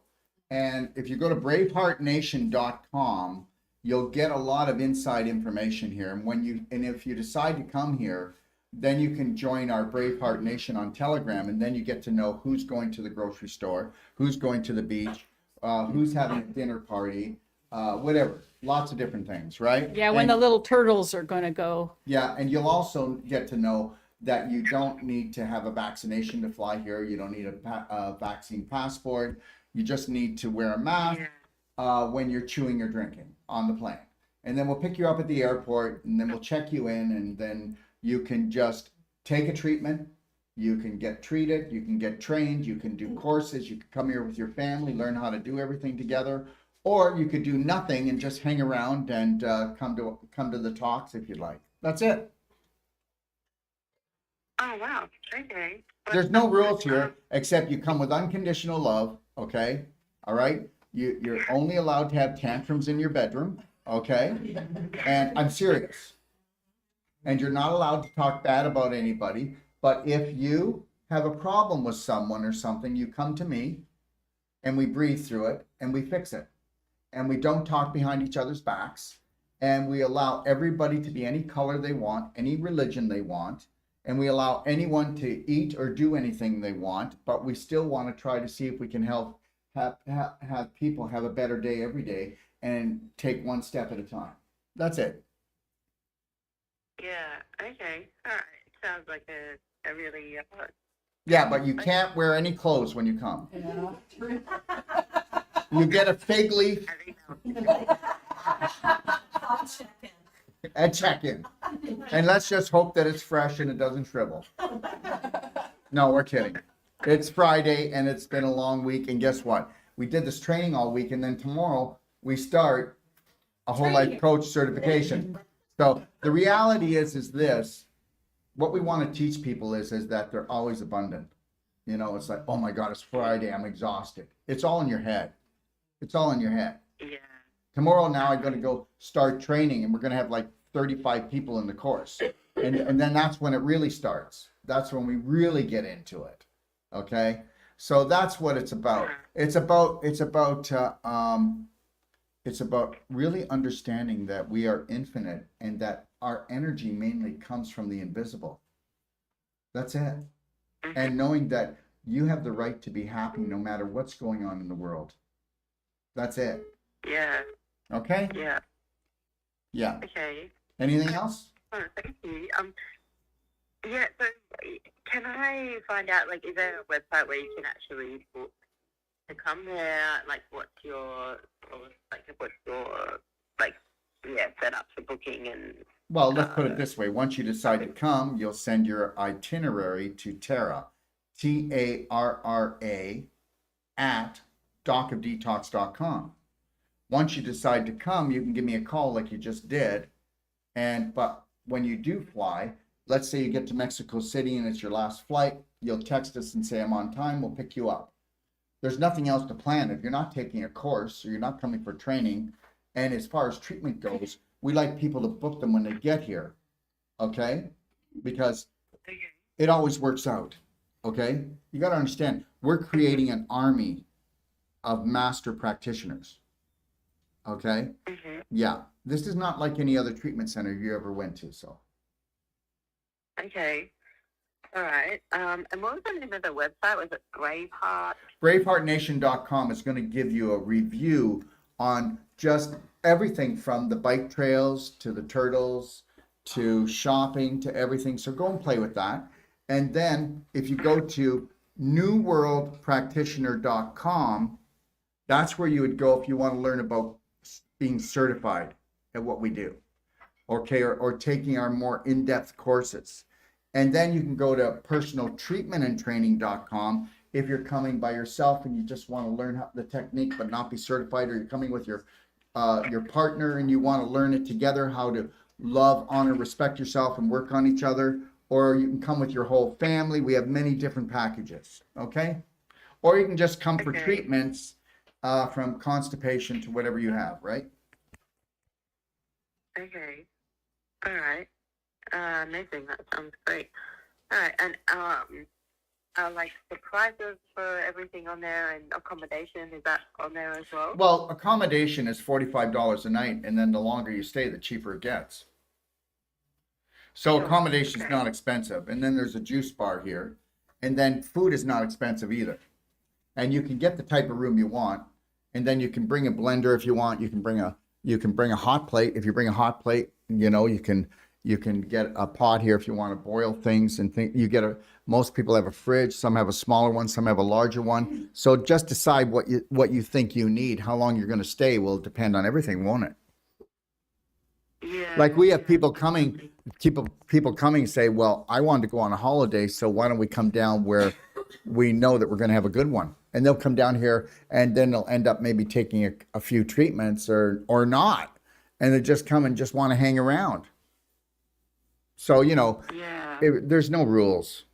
And if you go to braveheartnation.com, you'll get a lot of inside information here. And if you decide to come here, then you can join our Braveheart Nation on Telegram, and then you get to know who's going to the grocery store, who's going to the beach, who's having a dinner party, whatever. Lots of different things, right? Yeah, when the little turtles are going to go. Yeah, and you'll also get to know that you don't need to have a vaccination to fly here. You don't need a vaccine passport. You just need to wear a mask when you're chewing or drinking on the plane. And then we'll pick you up at the airport, and then we'll check you in, and then you can just take a treatment. You can get treated. You can get trained. You can do courses. You can come here with your family, learn how to do everything together. Or you could do nothing and just hang around and come to the talks if you'd like. That's it. Oh, wow. Okay. There's no rules here except you come with unconditional love, okay? All right? You're only allowed to have tantrums in your bedroom, okay? And I'm serious. And you're not allowed to talk bad about anybody. But if you have a problem with someone or something, you come to me and we breathe through it and we fix it. And we don't talk behind each other's backs. And we allow everybody to be any color they want, any religion they want. And we allow anyone to eat or do anything they want, but we still want to try to see if we can help have people have a better day every day and take one step at a time. That's it. Yeah, okay. All right. Sounds like a really... Yeah, but you can't wear any clothes when you come. Yeah. You get a fig leaf and check in. And let's just hope that it's fresh and it doesn't shrivel. No, we're kidding. It's Friday and it's been a long week. And guess what? We did this training all week, and then tomorrow we start a whole life coach certification. So the reality is this. What we want to teach people is that they're always abundant. You know, it's like, oh my God, it's Friday. I'm exhausted. It's all in your head. It's all in your head. Yeah. Tomorrow now I'm going to go start training, and we're going to have like 35 people in the course. And then that's when it really starts. That's when we really get into it. Okay? So that's what it's about. It's about really understanding that we are infinite and that our energy mainly comes from the invisible. That's it. And knowing that you have the right to be happy no matter what's going on in the world. That's it. Yeah. Okay? Yeah. Yeah. Okay. Anything else? Oh, thank you. Yeah, so can I find out, like, is there a website where you can actually book to come there? Like, what's your, like, yeah, setup for booking and... Well, let's put it this way. Once you decide to come, you'll send your itinerary to Tara, TARRA, at docofdetox.com. Once you decide to come, you can give me a call like you just did. But when you do fly, let's say you get to Mexico City and it's your last flight, you'll text us and say, I'm on time, we'll pick you up. There's nothing else to plan. If you're not taking a course or you're not coming for training, and as far as treatment goes, we like people to book them when they get here, okay? Because it always works out, okay? You got to understand, we're creating an army of master practitioners, okay? Mm-hmm. Yeah, this is not like any other treatment center you ever went to, so. Okay. All right. And what was the name of the website? Was it Braveheart? Braveheartnation.com is going to give you a review on just everything from the bike trails to the turtles to shopping to everything. So go and play with that. And then if you go to newworldpractitioner.com, that's where you would go if you want to learn about being certified at what we do, okay, or taking our more in-depth courses. And then you can go to personaltreatmentandtraining.com if you're coming by yourself and you just want to learn the technique but not be certified, or you're coming with your partner and you want to learn it together, how to love, honor, respect yourself and work on each other, or you can come with your whole family. We have many different packages, okay? Or you can just come for treatments from constipation to whatever you have, right? Okay. All right. Amazing. That sounds great. All right. And like the prices for everything on there and accommodation, is that on there as well? Well, accommodation is $45 a night, and then the longer you stay, the cheaper it gets. So Sure. accommodation is Okay. not expensive, and then there's a juice bar here, and then food is not expensive either. And you can get the type of room you want, and then you can bring a blender if you want. You can bring a hot plate. If you bring a hot plate, you know, you can get a pot here if you want to boil things and most people have a fridge, some have a smaller one, some have a larger one. So just decide what you think you need. How long you're going to stay will depend on everything, won't it? Yeah. Like we have people coming say, well, I wanted to go on a holiday, so why don't we come down where we know that we're going to have a good one? And they'll come down here and then they'll end up maybe taking a few treatments or not. And they just come and just want to hang around. So, you know, Yeah. there's no rules.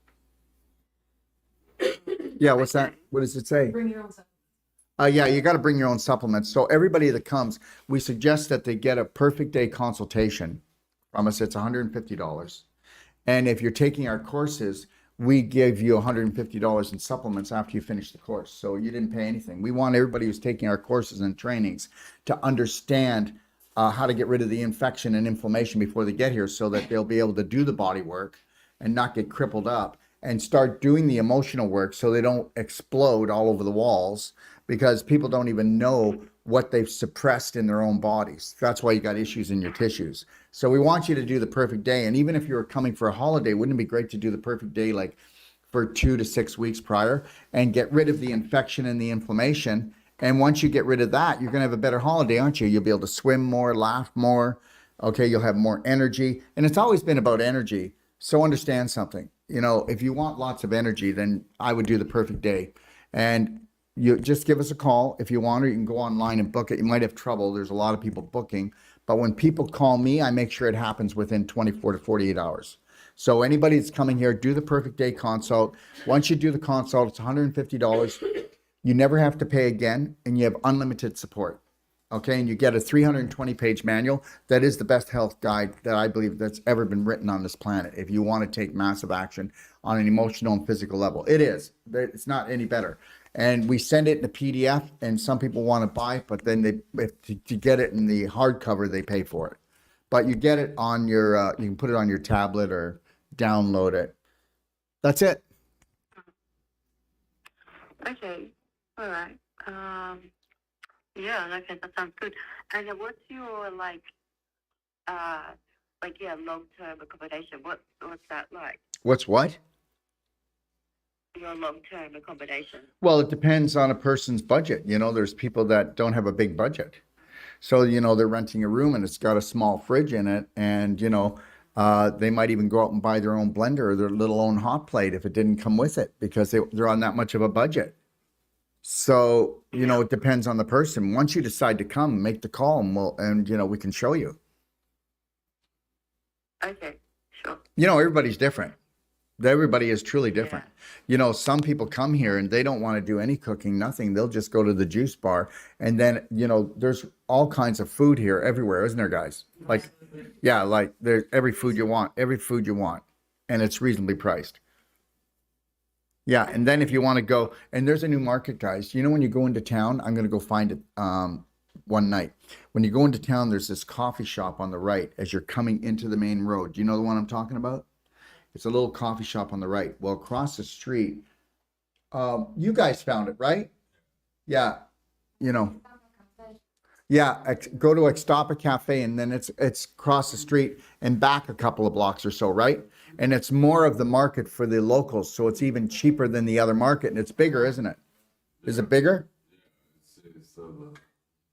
Yeah, what's that? What does it say? Bring your own stuff. Yeah, you got to bring your own supplements. So everybody that comes, we suggest that they get a perfect day consultation from us. It's $150. And if you're taking our courses, we give you $150 in supplements after you finish the course. So you didn't pay anything. We want everybody who's taking our courses and trainings to understand how to get rid of the infection and inflammation before they get here, so that they'll be able to do the body work and not get crippled up, and start doing the emotional work so they don't explode all over the walls, because people don't even know what they've suppressed in their own bodies. That's why you got issues in your tissues. So we want you to do the perfect day. And even if you're coming for a holiday, wouldn't it be great to do the perfect day like for 2 to 6 weeks prior and get rid of the infection and the inflammation? And once you get rid of that, you're going to have a better holiday, aren't you? You'll be able to swim more, laugh more. Okay, you'll have more energy. And it's always been about energy. So understand something. You know, if you want lots of energy, then I would do the perfect day. And you just give us a call if you want, or you can go online and book it. You might have trouble. There's a lot of people booking. But when people call me, I make sure it happens within 24 to 48 hours. So anybody that's coming here, do the perfect day consult. Once you do the consult, it's $150. You never have to pay again, and you have unlimited support. Okay, and you get a 320-page manual that is the best health guide that I believe that's ever been written on this planet. If you want to take massive action on an emotional and physical level, it is. It's not any better. And we send it in a PDF, and some people want to buy it, but then to get it in the hardcover, they pay for it. But you get it on your, you can put it on your tablet or download it. That's it. Okay. All right. Yeah, okay, that sounds good. And what's your long-term accommodation? What's that like? What's what? Your long-term accommodation. Well, it depends on a person's budget. You know, there's people that don't have a big budget. So, you know, they're renting a room and it's got a small fridge in it. And, you know, they might even go out and buy their own blender or their little own hot plate if it didn't come with it because they're on that much of a budget. So, you know, it depends on the person. Once you decide to come, make the call and you know, we can show you. Okay, sure. You know, everybody's different. Everybody is truly different. You know, some people come here and they don't want to do any cooking, nothing. They'll just go to the juice bar. And then, you know, there's all kinds of food here everywhere, isn't there, guys? Like, yeah, like there's every food you want. And it's reasonably priced. Yeah, and then if you want to go, and there's a new market, guys. You know, when you go into town, I'm going to go find it one night. When you go into town, there's this coffee shop on the right as you're coming into the main road. Do you know the one I'm talking about? It's a little coffee shop on the right. Well, across the street, you guys found it, right? Yeah, you know. Yeah, go to Ixtapa Cafe, and then it's across the street and back a couple of blocks or so, right? And it's more of the market for the locals, so it's even cheaper than the other market, and it's bigger, isn't it? Is it bigger? It's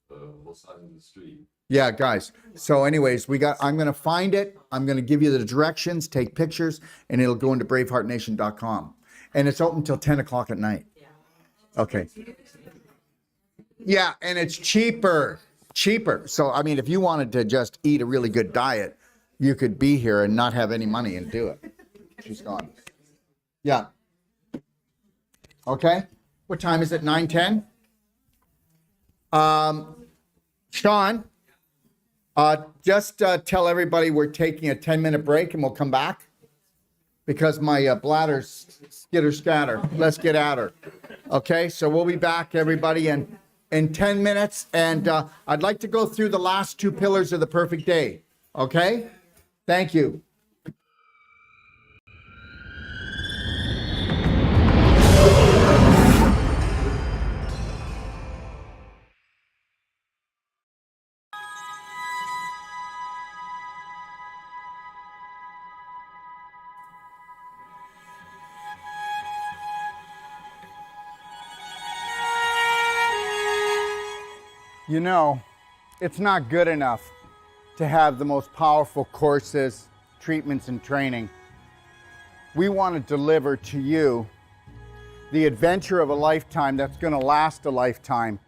both sides of the street. Yeah, guys. So anyways, I'm going to find it. I'm going to give you the directions, take pictures, and it'll go into braveheartnation.com. And it's open till 10 o'clock at night. Okay. Yeah, and it's cheaper. So, I mean, if you wanted to just eat a really good diet, you could be here and not have any money and do it. She's gone. Yeah. Okay. What time is it? 9:10? Sean, just tell everybody we're taking a 10-minute break and we'll come back because my bladder's skitter scatter. Let's get at her. Okay, so we'll be back, everybody, in 10 minutes. And I'd like to go through the last two pillars of the perfect day. Okay? Thank you. You know, it's not good enough to have the most powerful courses, treatments, and training. We want to deliver to you the adventure of a lifetime that's going to last a lifetime.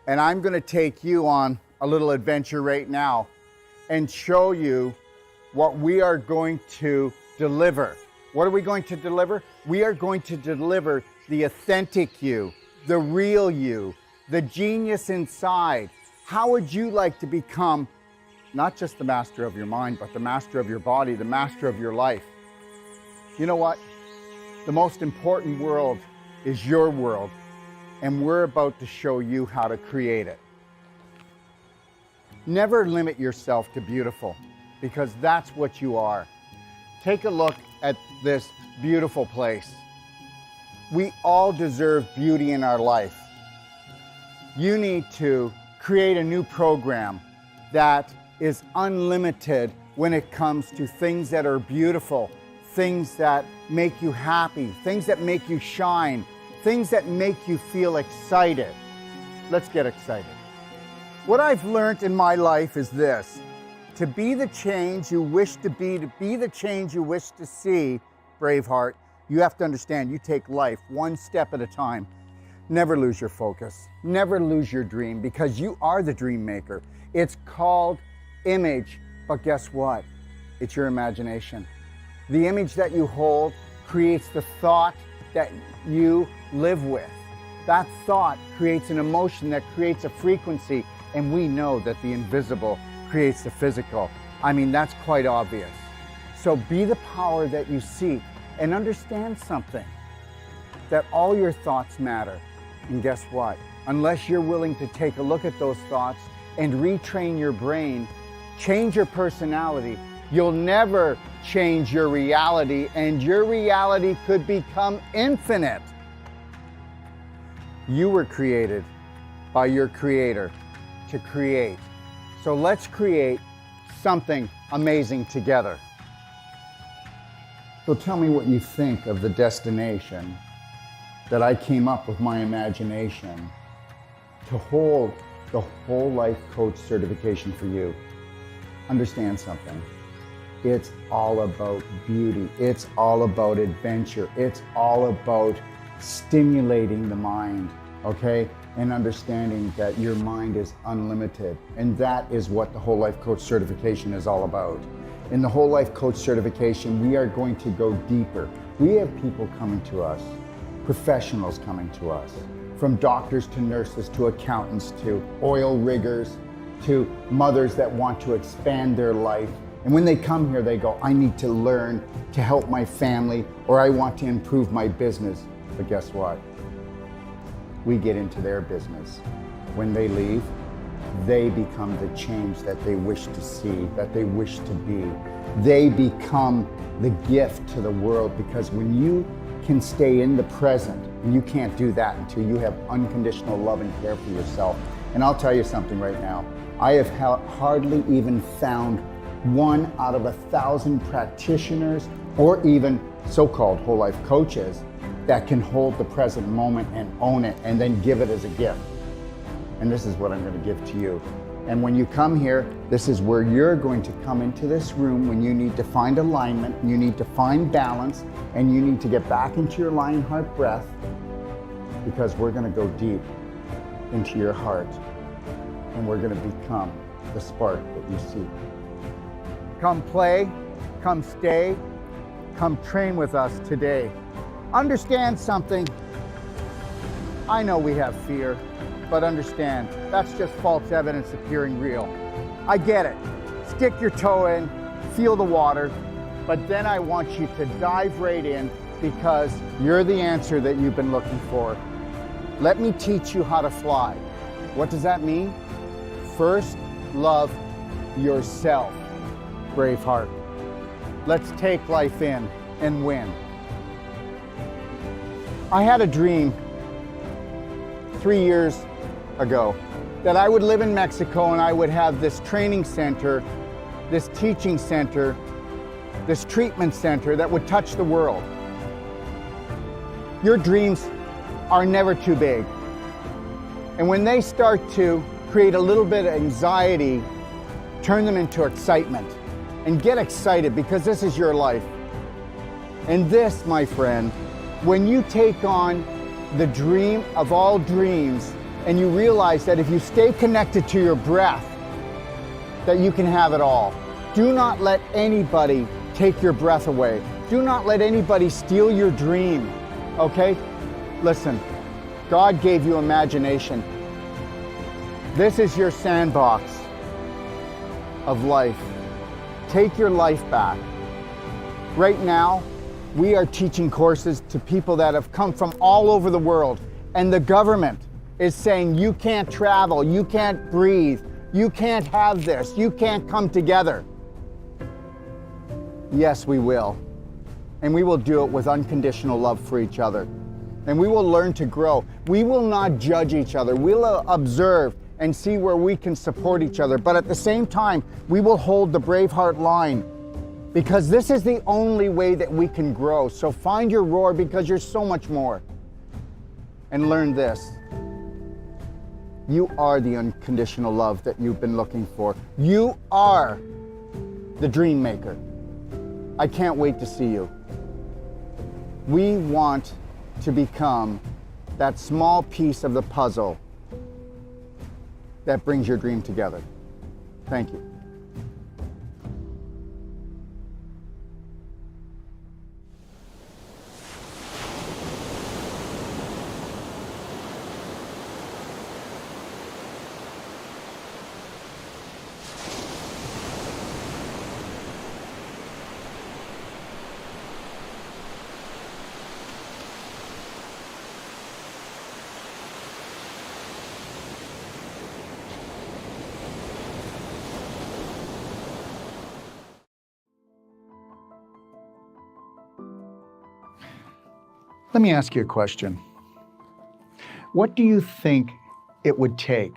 And I'm going to take you on a little adventure right now and show you what we are going to deliver. What are we going to deliver? We are going to deliver the authentic you, the real you, the genius inside. How would you like to become not just the master of your mind, but the master of your body, the master of your life? You know what? The most important world is your world, and we're about to show you how to create it. Never limit yourself to beautiful, because that's what you are. Take a look at this beautiful place. We all deserve beauty in our life. You need to create a new program that is unlimited when it comes to things that are beautiful, things that make you happy, things that make you shine, things that make you feel excited. Let's get excited. What I've learned in my life is this: to be the change you wish to be the change you wish to see, Braveheart, you have to understand you take life one step at a time. Never lose your focus. Never lose your dream, because you are the dream maker. It's called image, but guess what? It's your imagination. The image that you hold creates the thought that you live with. That thought creates an emotion that creates a frequency, and we know that the invisible creates the physical. I mean, that's quite obvious. So be the power that you seek, and understand something, that all your thoughts matter. And guess what? Unless you're willing to take a look at those thoughts and retrain your brain, change your personality, you'll never change your reality, and your reality could become infinite. You were created by your Creator to create. So let's create something amazing together. So tell me what you think of the destination that I came up with my imagination to hold the whole life coach certification for you. Understand something. It's all about beauty. It's all about adventure. It's all about stimulating the mind, okay? And understanding that your mind is unlimited. And that is what the whole life coach certification is all about. In the whole life coach certification, we are going to go deeper. We have people coming to us, professionals coming to us, from doctors to nurses to accountants to oil riggers to mothers that want to expand their life. And when they come here, they go, I need to learn to help my family, or I want to improve my business. But guess what? We get into their business. When they leave, they become the change that they wish to see, that they wish to be. They become the gift to the world, because when you can stay in the present, and you can't do that until you have unconditional love and care for yourself. And I'll tell you something right now. I have hardly even found 1 out of 1,000 practitioners or even so-called whole life coaches that can hold the present moment and own it and then give it as a gift. And this is what I'm going to give to you. And when you come here, this is where you're going to come into this room when you need to find alignment, you need to find balance, and you need to get back into your lion heart breath, because we're going to go deep into your heart and we're going to become the spark that you seek. Come play, come stay, come train with us today. Understand something. I know we have fear, but understand, that's just false evidence appearing real. I get it. Stick your toe in, feel the water, but then I want you to dive right in, because you're the answer that you've been looking for. Let me teach you how to fly. What does that mean? First, love yourself. Braveheart. Let's take life in and win. I had a dream 3 years ago that I would live in Mexico and I would have this training center, this teaching center, this treatment center that would touch the world. Your dreams are never too big. And when they start to create a little bit of anxiety, turn them into excitement. And get excited, because this is your life. And this, my friend, when you take on the dream of all dreams, and you realize that if you stay connected to your breath, that you can have it all. Do not let anybody take your breath away. Do not let anybody steal your dream, okay? Listen, God gave you imagination. This is your sandbox of life. Take your life back. Right now, we are teaching courses to people that have come from all over the world, and the government is saying you can't travel, you can't breathe, you can't have this, you can't come together. Yes, we will. And we will do it with unconditional love for each other. And we will learn to grow. We will not judge each other. We'll observe and see where we can support each other. But at the same time, we will hold the Braveheart line, because this is the only way that we can grow. So find your roar, because you're so much more. And learn this. You are the unconditional love that you've been looking for. You are the dream maker. I can't wait to see you. We want to become that small piece of the puzzle that brings your dream together. Thank you. Let me ask you a question. What do you think it would take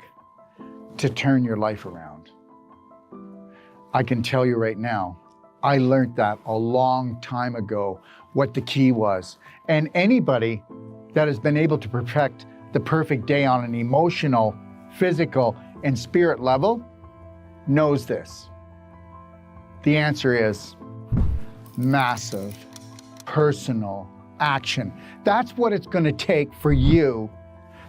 to turn your life around? I can tell you right now, I learned that a long time ago, what the key was. And anybody that has been able to perfect the perfect day on an emotional, physical, and spirit level knows this. The answer is massive, personal action. That's what it's going to take for you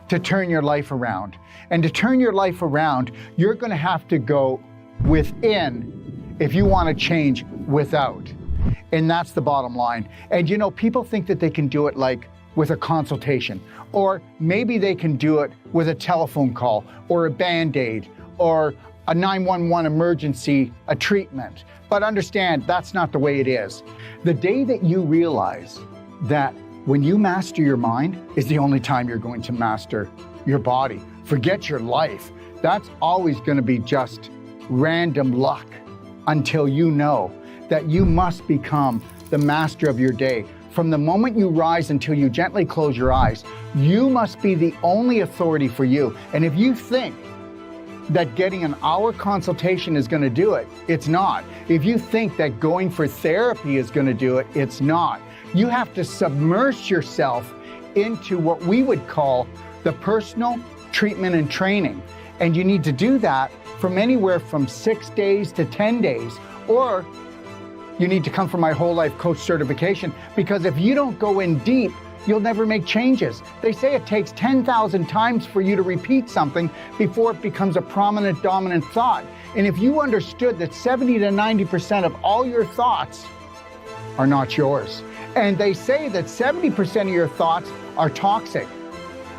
to turn your life around. And to turn your life around, you're going to have to go within if you want to change without. And that's the bottom line. And you know, people think that they can do it like with a consultation, or maybe they can do it with a telephone call or a Band-Aid or a 911 emergency, a treatment. But understand, that's not the way it is. The day that you realize that when you master your mind is the only time you're going to master your body. Forget your life. That's always going to be just random luck until you know that you must become the master of your day. From the moment you rise until you gently close your eyes, you must be the only authority for you. And if you think that getting an hour consultation is going to do it, it's not. If you think that going for therapy is going to do it, it's not. You have to submerge yourself into what we would call the personal treatment and training. And you need to do that from anywhere from 6 days to 10 days, or you need to come for my whole life coach certification, because if you don't go in deep, you'll never make changes. They say it takes 10,000 times for you to repeat something before it becomes a prominent, dominant thought. And if you understood that 70 to 90% of all your thoughts are not yours, and they say that 70% of your thoughts are toxic,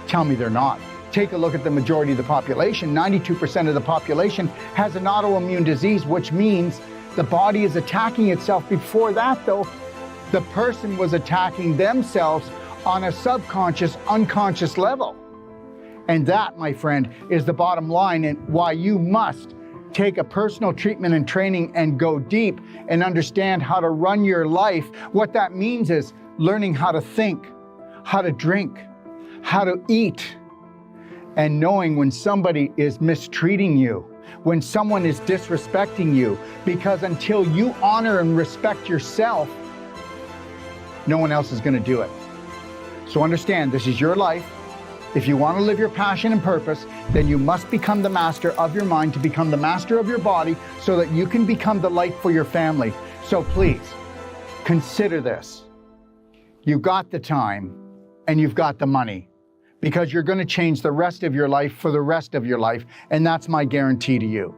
tell me they're not. Take a look at the majority of the population. 92% of the population has an autoimmune disease, which means the body is attacking itself. Before that, though, the person was attacking themselves on a subconscious, unconscious level. And that, my friend, is the bottom line, and why you must take a personal treatment and training and go deep and understand how to run your life. What that means is learning how to think, how to drink, how to eat, and knowing when somebody is mistreating you, when someone is disrespecting you, because until you honor and respect yourself, no one else is going to do it. So understand, this is your life. If you want to live your passion and purpose, then you must become the master of your mind to become the master of your body so that you can become the light for your family. So please, consider this. You've got the time and you've got the money, because you're going to change the rest of your life for the rest of your life, and that's my guarantee to you.